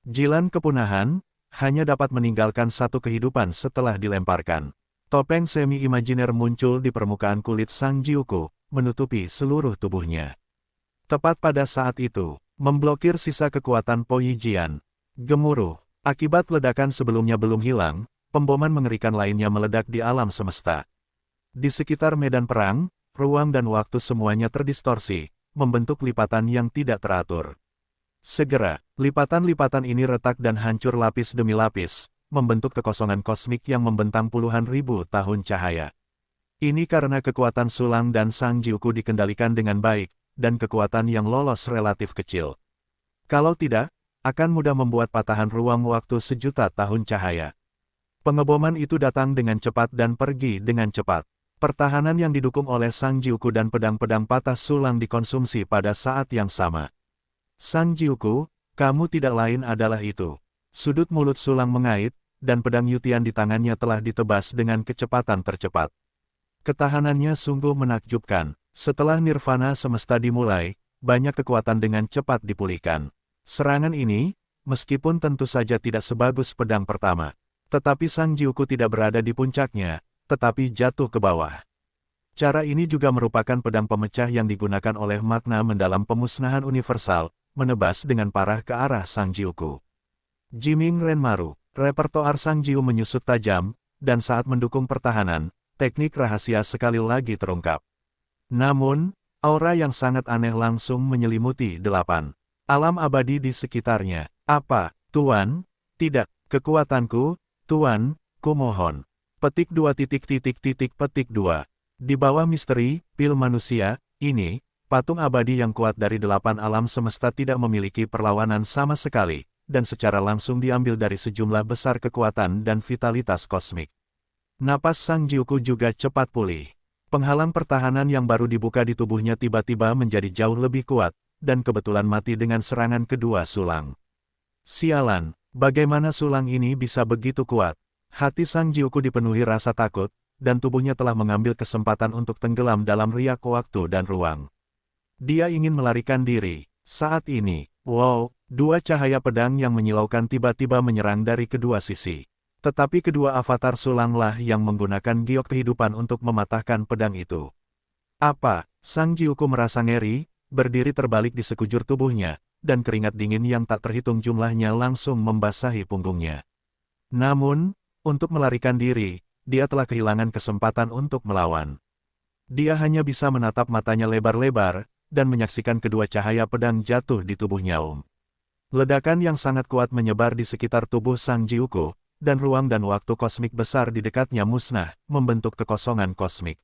Jilan kepunahan, hanya dapat meninggalkan satu kehidupan setelah dilemparkan. Topeng semi-imajiner muncul di permukaan kulit Sang Jiuku, menutupi seluruh tubuhnya. Tepat pada saat itu, memblokir sisa kekuatan Poyijian. Gemuruh, akibat ledakan sebelumnya belum hilang, pemboman mengerikan lainnya meledak di alam semesta. Di sekitar medan perang, ruang dan waktu semuanya terdistorsi, membentuk lipatan yang tidak teratur. Segera, lipatan-lipatan ini retak dan hancur lapis demi lapis, membentuk kekosongan kosmik yang membentang puluhan ribu tahun cahaya. Ini karena kekuatan Sulang dan Sang Jiuku dikendalikan dengan baik, dan kekuatan yang lolos relatif kecil. Kalau tidak, akan mudah membuat patahan ruang waktu sejuta tahun cahaya. Pengeboman itu datang dengan cepat dan pergi dengan cepat. Pertahanan yang didukung oleh Sang Jiuku dan pedang-pedang patah sulang dikonsumsi pada saat yang sama. Sang Jiuku, kamu tidak lain adalah itu. Sudut mulut sulang mengait, dan pedang Yutian di tangannya telah ditebas dengan kecepatan tercepat. Ketahanannya sungguh menakjubkan. Setelah nirvana semesta dimulai, banyak kekuatan dengan cepat dipulihkan. Serangan ini, meskipun tentu saja tidak sebagus pedang pertama, tetapi Sang Jiuku tidak berada di puncaknya, tetapi jatuh ke bawah. Cara ini juga merupakan pedang pemecah yang digunakan oleh makna mendalam pemusnahan universal, menebas dengan parah ke arah Sang Jiuku. Jiming Renmaru, repertoar Sang Jiu menyusut tajam, dan saat mendukung pertahanan, teknik rahasia sekali lagi terungkap. Namun, aura yang sangat aneh langsung menyelimuti 8 alam abadi di sekitarnya. Apa, Tuan? Tidak, kekuatanku, Tuan, kumohon. Petik 2 petik 2. Di bawah misteri, pil manusia, ini, patung abadi yang kuat dari 8 alam semesta tidak memiliki perlawanan sama sekali, dan secara langsung diambil dari sejumlah besar kekuatan dan vitalitas kosmik. Napas Sang Jiuku juga cepat pulih. Penghalang pertahanan yang baru dibuka di tubuhnya tiba-tiba menjadi jauh lebih kuat, dan kebetulan mati dengan serangan kedua sulang. Sialan, bagaimana sulang ini bisa begitu kuat? Hati Sang Jiuku dipenuhi rasa takut, dan tubuhnya telah mengambil kesempatan untuk tenggelam dalam riak waktu dan ruang. Dia ingin melarikan diri. Saat ini, wow, 2 cahaya pedang yang menyilaukan tiba-tiba menyerang dari kedua sisi. Tetapi kedua avatar sulanglah yang menggunakan giok kehidupan untuk mematahkan pedang itu. Apa? Sang Jiuku merasa ngeri, berdiri terbalik di sekujur tubuhnya, dan keringat dingin yang tak terhitung jumlahnya langsung membasahi punggungnya. Namun, untuk melarikan diri, dia telah kehilangan kesempatan untuk melawan. Dia hanya bisa menatap matanya lebar-lebar, dan menyaksikan kedua cahaya pedang jatuh di tubuhnya. Ledakan yang sangat kuat menyebar di sekitar tubuh Sang Jiuku, dan ruang dan waktu kosmik besar di dekatnya musnah, membentuk kekosongan kosmik.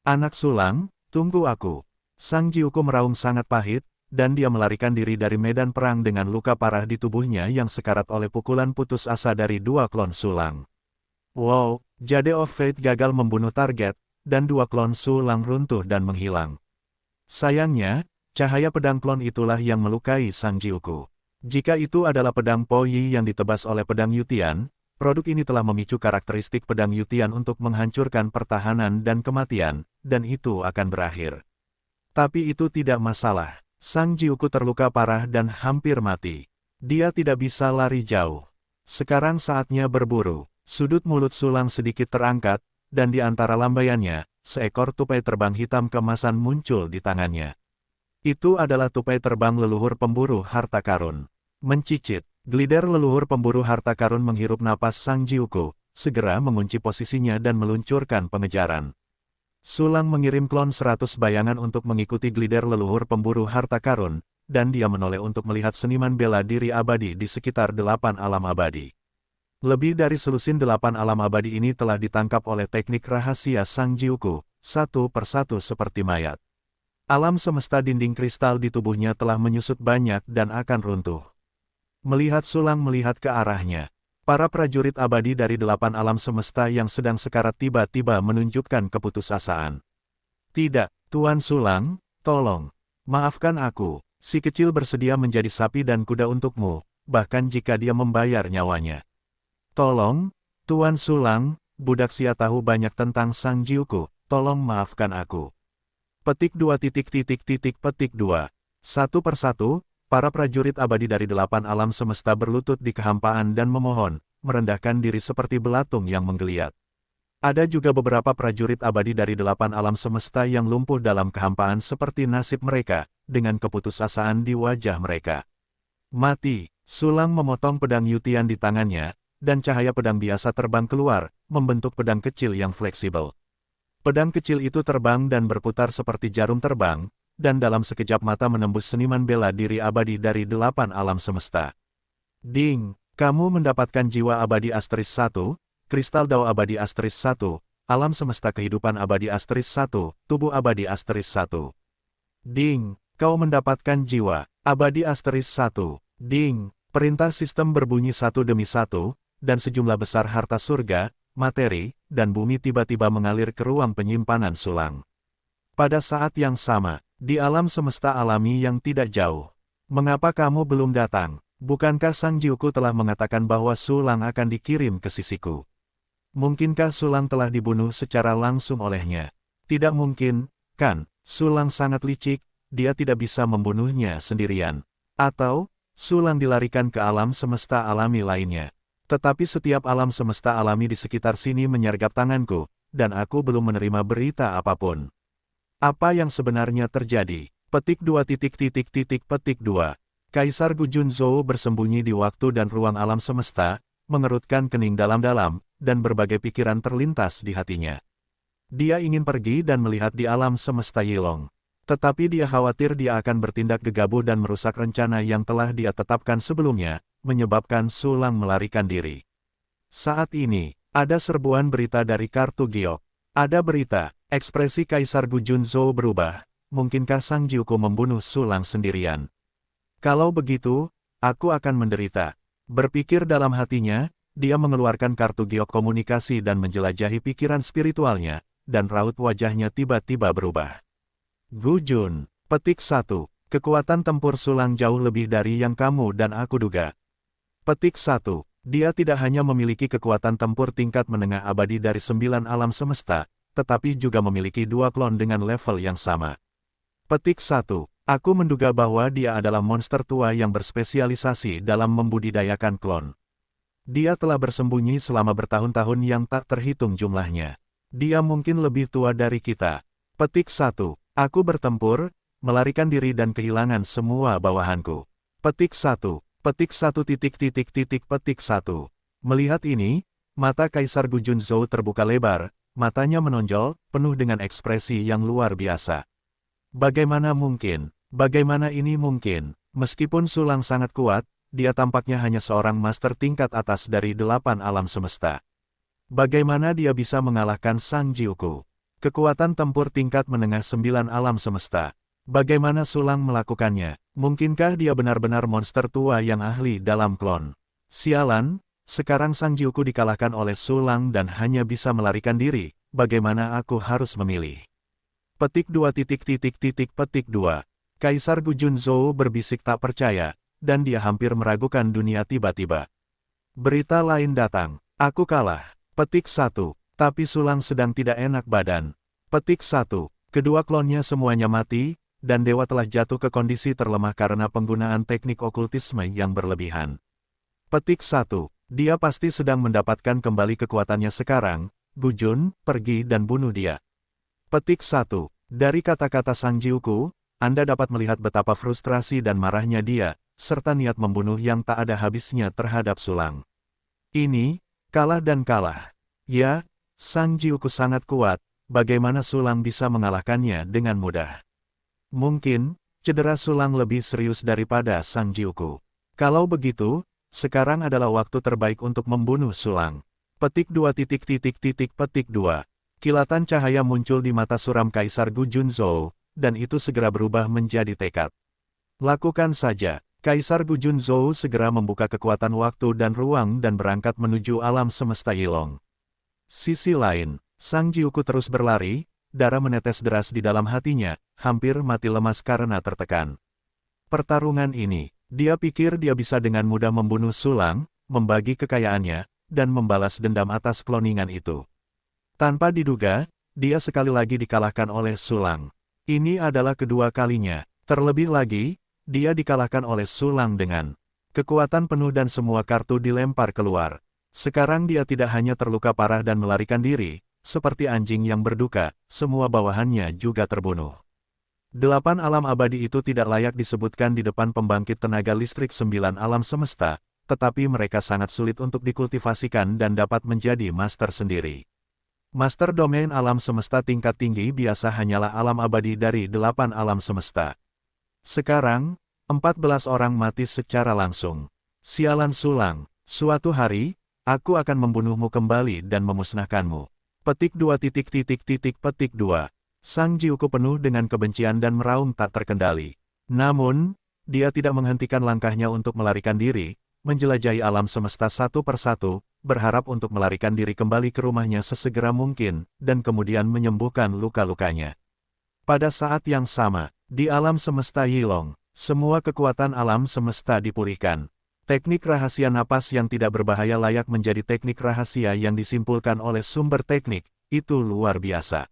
Anak sulang, tunggu aku. Sang Jiuku meraung sangat pahit, dan dia melarikan diri dari medan perang dengan luka parah di tubuhnya yang sekarat oleh pukulan putus asa dari 2 klon sulang. Wow, Jade of Fate gagal membunuh target, dan 2 klon sulang runtuh dan menghilang. Sayangnya, cahaya pedang klon itulah yang melukai Sang Jiuku. Jika itu adalah pedang Po Yi yang ditebas oleh pedang Yutian, produk ini telah memicu karakteristik pedang Yutian untuk menghancurkan pertahanan dan kematian, dan itu akan berakhir. Tapi itu tidak masalah. Sang Jiuku terluka parah dan hampir mati. Dia tidak bisa lari jauh. Sekarang saatnya berburu. Sudut mulut sulang sedikit terangkat, dan di antara lambaiannya, seekor tupai terbang hitam keemasan muncul di tangannya. Itu adalah tupai terbang leluhur pemburu harta karun. Mencicit, glider leluhur pemburu harta karun menghirup napas Sang Jiuku, segera mengunci posisinya dan meluncurkan pengejaran. Sulang mengirim klon 100 bayangan untuk mengikuti glider leluhur pemburu harta karun, dan dia menoleh untuk melihat seniman bela diri abadi di sekitar 8 alam abadi. Lebih dari selusin 8 alam abadi ini telah ditangkap oleh teknik rahasia Sang Jiuku, satu persatu seperti mayat. Alam semesta dinding kristal di tubuhnya telah menyusut banyak dan akan runtuh. Melihat sulang melihat ke arahnya, para prajurit abadi dari 8 alam semesta yang sedang sekarat tiba-tiba menunjukkan keputusasaan. Tidak, Tuan Sulang, tolong. Maafkan aku, si kecil bersedia menjadi sapi dan kuda untukmu, bahkan jika dia membayar nyawanya. Tolong, Tuan Sulang, budak sia tahu banyak tentang Sang Jiuku, tolong maafkan aku. Petik 2 petik 2. Satu persatu, para prajurit abadi dari 8 alam semesta berlutut di kehampaan dan memohon, merendahkan diri seperti belatung yang menggeliat. Ada juga beberapa prajurit abadi dari 8 alam semesta yang lumpuh dalam kehampaan seperti nasib mereka, dengan keputusasaan di wajah mereka. Mati, Sulang memotong pedang Yutian di tangannya, dan cahaya pedang biasa terbang keluar, membentuk pedang kecil yang fleksibel. Pedang kecil itu terbang dan berputar seperti jarum terbang, dan dalam sekejap mata menembus seniman bela diri abadi dari 8 alam semesta. Ding, kamu mendapatkan jiwa abadi Asteris 1, kristal dao abadi Asteris 1, alam semesta kehidupan abadi Asteris 1, tubuh abadi Asteris 1. Ding, kau mendapatkan jiwa abadi Asteris 1. Ding, perintah sistem berbunyi satu demi satu, dan sejumlah besar harta surga, materi, dan bumi tiba-tiba mengalir ke ruang penyimpanan Sulang. Pada saat yang sama, di alam semesta alami yang tidak jauh. Mengapa kamu belum datang? Bukankah Sang Jiuku telah mengatakan bahwa Sulang akan dikirim ke sisiku? Mungkinkah Sulang telah dibunuh secara langsung olehnya? Tidak mungkin, kan? Sulang sangat licik, dia tidak bisa membunuhnya sendirian. Atau, Sulang dilarikan ke alam semesta alami lainnya. Tetapi setiap alam semesta alami di sekitar sini menyergap tanganku, dan aku belum menerima berita apapun. Apa yang sebenarnya terjadi? Petik 2. Kaisar Gu Junzhou bersembunyi di waktu dan ruang alam semesta, mengerutkan kening dalam-dalam, dan berbagai pikiran terlintas di hatinya. Dia ingin pergi dan melihat di alam semesta Yilong. Tetapi dia khawatir dia akan bertindak gegabah dan merusak rencana yang telah dia tetapkan sebelumnya, menyebabkan Sulang melarikan diri. Saat ini, ada serbuan berita dari kartu giok. Ada berita, ekspresi Kaisar Gu Junzhou berubah. Mungkinkah Sang Jiuku membunuh Sulang sendirian? Kalau begitu, aku akan menderita. Berpikir dalam hatinya, dia mengeluarkan kartu giok komunikasi dan menjelajahi pikiran spiritualnya, dan raut wajahnya tiba-tiba berubah. Gu Jun, petik 1. Kekuatan tempur Sulang jauh lebih dari yang kamu dan aku duga. Petik 1. Dia tidak hanya memiliki kekuatan tempur tingkat menengah abadi dari 9 alam semesta, tetapi juga memiliki 2 klon dengan level yang sama. Petik 1. Aku menduga bahwa dia adalah monster tua yang berspesialisasi dalam membudidayakan klon. Dia telah bersembunyi selama bertahun-tahun yang tak terhitung jumlahnya. Dia mungkin lebih tua dari kita. Petik 1. Aku bertempur, melarikan diri dan kehilangan semua bawahanku. Petik 1. Petik 1. Petik 1. Melihat ini, mata Kaisar Gu Junzhou terbuka lebar, matanya menonjol, penuh dengan ekspresi yang luar biasa. Bagaimana mungkin? Bagaimana ini mungkin? Meskipun Sulang sangat kuat, dia tampaknya hanya seorang master tingkat atas dari 8 alam semesta. Bagaimana dia bisa mengalahkan Sang Jiuku? Kekuatan tempur tingkat menengah 9 alam semesta. Bagaimana Sulang melakukannya? Mungkinkah dia benar-benar monster tua yang ahli dalam klon? Sialan, sekarang Sang Jiuku dikalahkan oleh Sulang dan hanya bisa melarikan diri. Bagaimana aku harus memilih? Petik 2. Petik 2. Kaisar Gu Junzhou berbisik tak percaya, dan dia hampir meragukan dunia tiba-tiba. Berita lain datang. Aku kalah. Petik 1. Tapi Sulang sedang tidak enak badan. Petik 1. Kedua klonnya semuanya mati, dan dewa telah jatuh ke kondisi terlemah karena penggunaan teknik okultisme yang berlebihan. Petik 1. Dia pasti sedang mendapatkan kembali kekuatannya sekarang. Gu Jun, pergi dan bunuh dia. Petik 1. Dari kata-kata Sang Jiuku, Anda dapat melihat betapa frustrasi dan marahnya dia, serta niat membunuh yang tak ada habisnya terhadap Sulang. Ini, kalah dan kalah. Ya, Sang Jiuku sangat kuat, bagaimana Sulang bisa mengalahkannya dengan mudah? Mungkin, cedera Sulang lebih serius daripada Sang Jiuku. Kalau begitu, sekarang adalah waktu terbaik untuk membunuh Sulang. Petik 2. Petik 2. Kilatan cahaya muncul di mata suram Kaisar Gu Junzhou, dan itu segera berubah menjadi tekad. Lakukan saja. Kaisar Gu Junzhou segera membuka kekuatan waktu dan ruang dan berangkat menuju alam semesta Yilong. Sisi lain, Sang Jiuku terus berlari, darah menetes deras di dalam hatinya, hampir mati lemas karena tertekan. Pertarungan ini, dia pikir dia bisa dengan mudah membunuh Sulang, membagi kekayaannya, dan membalas dendam atas kloningan itu. Tanpa diduga, dia sekali lagi dikalahkan oleh Sulang. Ini adalah kedua kalinya. Terlebih lagi, dia dikalahkan oleh Sulang dengan kekuatan penuh dan semua kartu dilempar keluar. Sekarang dia tidak hanya terluka parah dan melarikan diri, seperti anjing yang berduka, semua bawahannya juga terbunuh. 8 alam abadi itu tidak layak disebutkan di depan pembangkit tenaga listrik 9 alam semesta, tetapi mereka sangat sulit untuk dikultivasikan dan dapat menjadi master sendiri. Master domain alam semesta tingkat tinggi biasa hanyalah alam abadi dari 8 alam semesta. Sekarang, 14 orang mati secara langsung. Sialan Sulang, suatu hari, aku akan membunuhmu kembali dan memusnahkanmu. Petik 2. Petik 2. Sang Jiuku penuh dengan kebencian dan meraung tak terkendali. Namun, dia tidak menghentikan langkahnya untuk melarikan diri, menjelajahi alam semesta satu persatu, berharap untuk melarikan diri kembali ke rumahnya sesegera mungkin, dan kemudian menyembuhkan luka-lukanya. Pada saat yang sama, di alam semesta Yilong, semua kekuatan alam semesta dipulihkan. Teknik rahasia napas yang tidak berbahaya layak menjadi teknik rahasia yang disimpulkan oleh sumber teknik, itu luar biasa.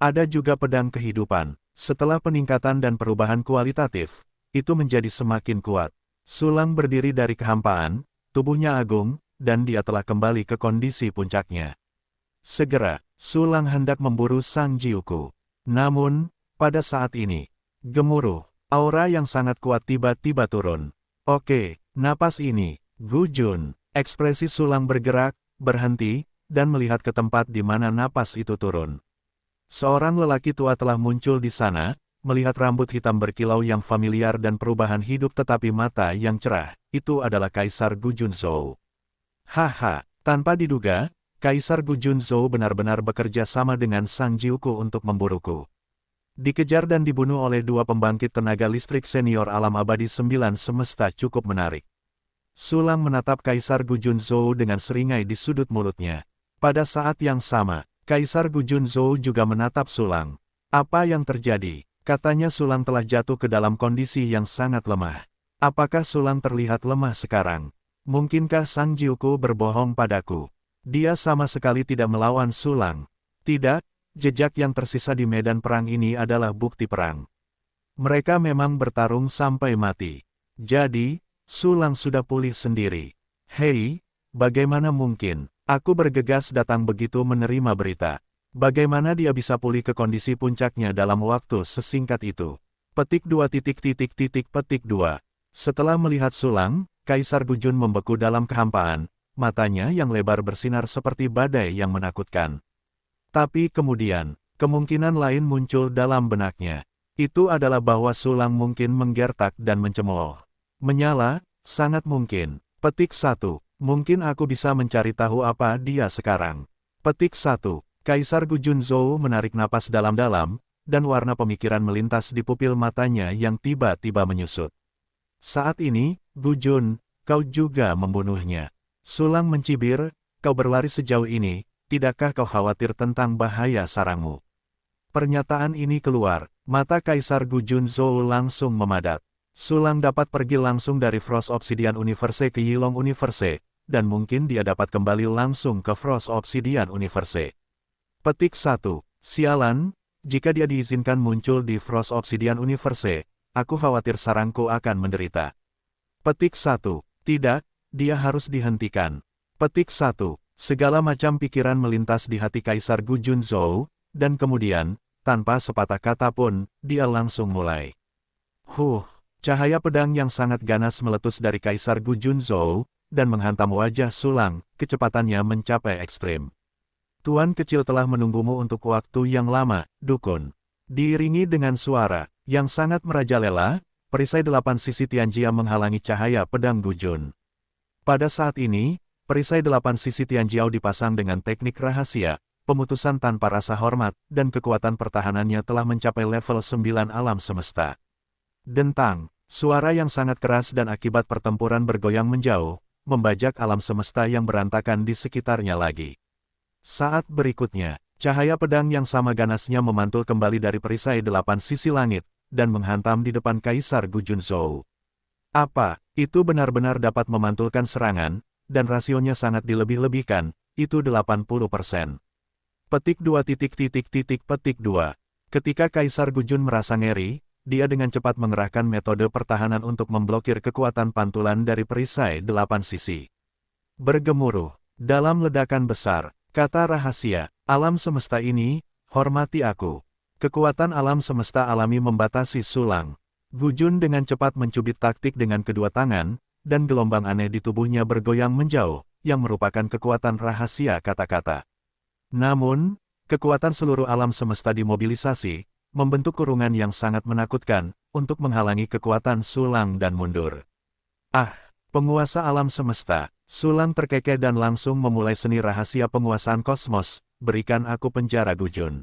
Ada juga pedang kehidupan. Setelah peningkatan dan perubahan kualitatif, itu menjadi semakin kuat. Sulang berdiri dari kehampaan, tubuhnya agung, dan dia telah kembali ke kondisi puncaknya. Segera, Sulang hendak memburu Sang Jiuku. Namun, pada saat ini, gemuruh, aura yang sangat kuat tiba-tiba turun. Oke, napas ini, Gu Jun. Ekspresi Sulang bergerak, berhenti, dan melihat ke tempat di mana napas itu turun. Seorang lelaki tua telah muncul di sana, melihat rambut hitam berkilau yang familiar dan perubahan hidup tetapi mata yang cerah. Itu adalah Kaisar Gu Junzhou. Haha, tanpa diduga, Kaisar Gu Junzhou benar-benar bekerja sama dengan Sang Jiuku untuk memburuku. Dikejar dan dibunuh oleh dua pembangkit tenaga listrik senior alam abadi 9 semesta cukup menarik. Sulang menatap Kaisar Gu Junzhou dengan seringai di sudut mulutnya. Pada saat yang sama, Kaisar Gu Junzhou juga menatap Sulang. Apa yang terjadi? Katanya Sulang telah jatuh ke dalam kondisi yang sangat lemah. Apakah Sulang terlihat lemah sekarang? Mungkinkah Sang Jiuku berbohong padaku? Dia sama sekali tidak melawan Sulang. Tidak, jejak yang tersisa di medan perang ini adalah bukti perang. Mereka memang bertarung sampai mati. Jadi, Sulang sudah pulih sendiri. Hei, bagaimana mungkin? Aku bergegas datang begitu menerima berita. Bagaimana dia bisa pulih ke kondisi puncaknya dalam waktu sesingkat itu? Petik 2. Petik 2. Setelah melihat Sulang, Kaisar Gu Jun membeku dalam kehampaan, matanya yang lebar bersinar seperti badai yang menakutkan. Tapi kemudian, kemungkinan lain muncul dalam benaknya. Itu adalah bahwa Sulang mungkin menggertak dan mencemooh. Menyala, sangat mungkin. Petik 1. Mungkin aku bisa mencari tahu apa dia sekarang. Petik 1. Kaisar Gu Junzhou menarik napas dalam-dalam, dan warna pemikiran melintas di pupil matanya yang tiba-tiba menyusut. Saat ini, Gu Jun, kau juga membunuhnya. Sulang mencibir, kau berlari sejauh ini, tidakkah kau khawatir tentang bahaya sarangmu? Pernyataan ini keluar, mata Kaisar Gu Junzhou langsung memadat. Sulang dapat pergi langsung dari Frost Obsidian Universe ke Yilong Universe, dan mungkin dia dapat kembali langsung ke Frost Obsidian Universe. Petik 1. Sialan, jika dia diizinkan muncul di Frost Obsidian Universe, aku khawatir sarangku akan menderita. Petik 1. Tidak, dia harus dihentikan. Petik 1. Segala macam pikiran melintas di hati Kaisar Gu Junzhou, dan kemudian, tanpa sepatah kata pun, dia langsung mulai. Cahaya pedang yang sangat ganas meletus dari Kaisar Gu Junzhou, dan menghantam wajah Sulang, kecepatannya mencapai ekstrim. Tuan kecil telah menunggumu untuk waktu yang lama, Dukun. Diiringi dengan suara yang sangat merajalela, perisai 8 sisi Tianjia menghalangi cahaya pedang Gu Jun. Pada saat ini, perisai 8 sisi Tianjiao dipasang dengan teknik rahasia, pemutusan tanpa rasa hormat, dan kekuatan pertahanannya telah mencapai level 9 alam semesta. Dentang, suara yang sangat keras dan akibat pertempuran bergoyang menjauh, membajak alam semesta yang berantakan di sekitarnya lagi. Saat berikutnya, cahaya pedang yang sama ganasnya memantul kembali dari perisai 8 sisi langit, dan menghantam di depan Kaisar Gu Junzhou. Apa, itu benar-benar dapat memantulkan serangan, dan rasionya sangat dilebih-lebihkan, itu 80%. Petik 2. Petik 2. Ketika Kaisar Gu Jun merasa ngeri, dia dengan cepat mengerahkan metode pertahanan untuk memblokir kekuatan pantulan dari perisai 8 sisi. Bergemuruh, dalam ledakan besar, kata rahasia, alam semesta ini, hormati aku. Kekuatan alam semesta alami membatasi Sulang. Gu Jun dengan cepat mencubit taktik dengan kedua tangan, dan gelombang aneh di tubuhnya bergoyang menjauh, yang merupakan kekuatan rahasia kata-kata. Namun, kekuatan seluruh alam semesta dimobilisasi, membentuk kurungan yang sangat menakutkan, untuk menghalangi kekuatan Sulang dan mundur. Penguasa alam semesta, Sulang terkekeh dan langsung memulai seni rahasia penguasaan kosmos, berikan aku penjara Gu Jun.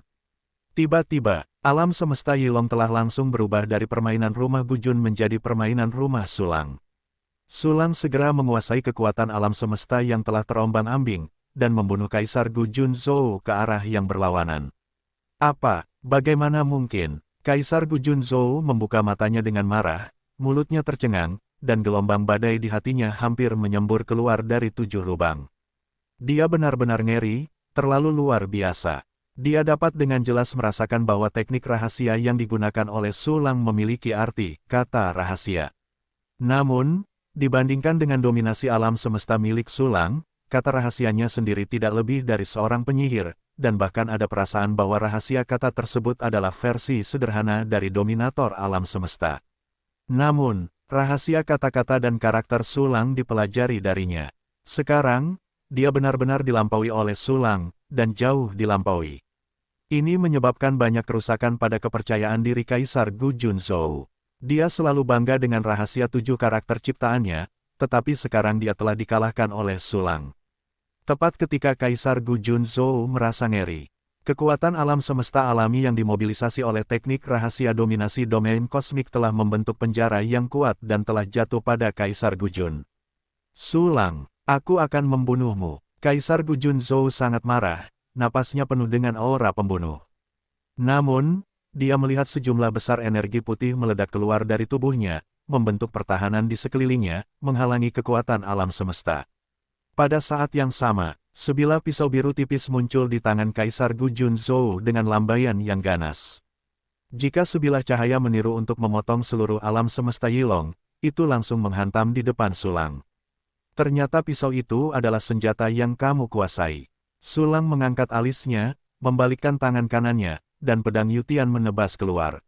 Tiba-tiba, alam semesta Yilong telah langsung berubah dari permainan rumah Gu Jun menjadi permainan rumah Sulang. Sulang segera menguasai kekuatan alam semesta yang telah terombang-ambing, dan membunuh Kaisar Gu Junzhou ke arah yang berlawanan. Apa? Bagaimana mungkin? Kaisar Gu Junzhou membuka matanya dengan marah, mulutnya tercengang, dan gelombang badai di hatinya hampir menyembur keluar dari 7 lubang. Dia benar-benar ngeri, terlalu luar biasa. Dia dapat dengan jelas merasakan bahwa teknik rahasia yang digunakan oleh Sulang memiliki arti, kata rahasia. Namun, dibandingkan dengan dominasi alam semesta milik Sulang, kata rahasianya sendiri tidak lebih dari seorang penyihir, dan bahkan ada perasaan bahwa rahasia kata tersebut adalah versi sederhana dari dominator alam semesta. Namun, rahasia kata-kata dan karakter Sulang dipelajari darinya. Sekarang, dia benar-benar dilampaui oleh Sulang, dan jauh dilampaui. Ini menyebabkan banyak kerusakan pada kepercayaan diri Kaisar Gu Junzhou. Dia selalu bangga dengan rahasia 7 karakter ciptaannya, tetapi sekarang dia telah dikalahkan oleh Sulang. Tepat ketika Kaisar Gu Junzhou merasa ngeri, kekuatan alam semesta alami yang dimobilisasi oleh teknik rahasia dominasi domain kosmik telah membentuk penjara yang kuat dan telah jatuh pada Kaisar Gu Jun. Sulang, aku akan membunuhmu. Kaisar Gu Junzhou sangat marah, napasnya penuh dengan aura pembunuh. Namun, dia melihat sejumlah besar energi putih meledak keluar dari tubuhnya, membentuk pertahanan di sekelilingnya, menghalangi kekuatan alam semesta. Pada saat yang sama, sebilah pisau biru tipis muncul di tangan Kaisar Gu Junzhou dengan lambaian yang ganas. Jika sebilah cahaya meniru untuk memotong seluruh alam semesta Yilong, itu langsung menghantam di depan Sulang. Ternyata pisau itu adalah senjata yang kamu kuasai. Sulang mengangkat alisnya, membalikkan tangan kanannya, dan pedang Yutian menebas keluar.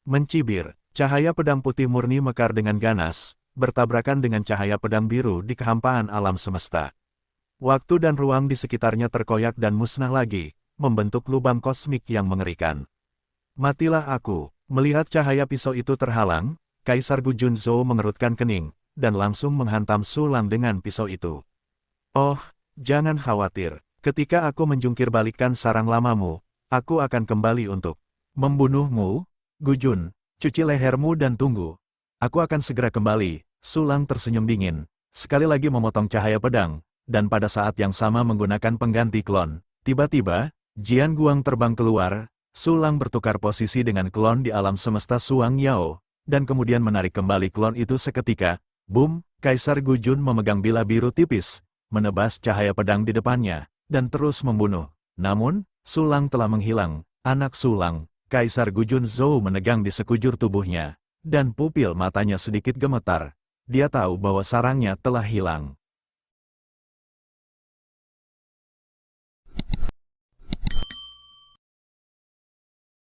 Mencibir, cahaya pedang putih murni mekar dengan ganas, bertabrakan dengan cahaya pedang biru di kehampaan alam semesta. Waktu dan ruang di sekitarnya terkoyak dan musnah lagi, membentuk lubang kosmik yang mengerikan. Matilah aku. Melihat cahaya pisau itu terhalang, Kaisar Gu Junzhou mengerutkan kening, dan langsung menghantam Sulang dengan pisau itu. Oh, jangan khawatir. Ketika aku menjungkir balikkan sarang lamamu, aku akan kembali untuk membunuhmu. Gu Jun, cuci lehermu dan tunggu. Aku akan segera kembali. Sulang tersenyum dingin, sekali lagi memotong cahaya pedang, dan pada saat yang sama menggunakan pengganti klon. Tiba-tiba, Jian Guang terbang keluar, Sulang bertukar posisi dengan klon di alam semesta Suang Yao, dan kemudian menarik kembali klon itu seketika. Boom, Kaisar Gu Jun memegang bilah biru tipis, menebas cahaya pedang di depannya, dan terus membunuh. Namun, Sulang telah menghilang. Anak Sulang, Kaisar Gu Junzhou menegang di sekujur tubuhnya, dan pupil matanya sedikit gemetar. Dia tahu bahwa sarangnya telah hilang.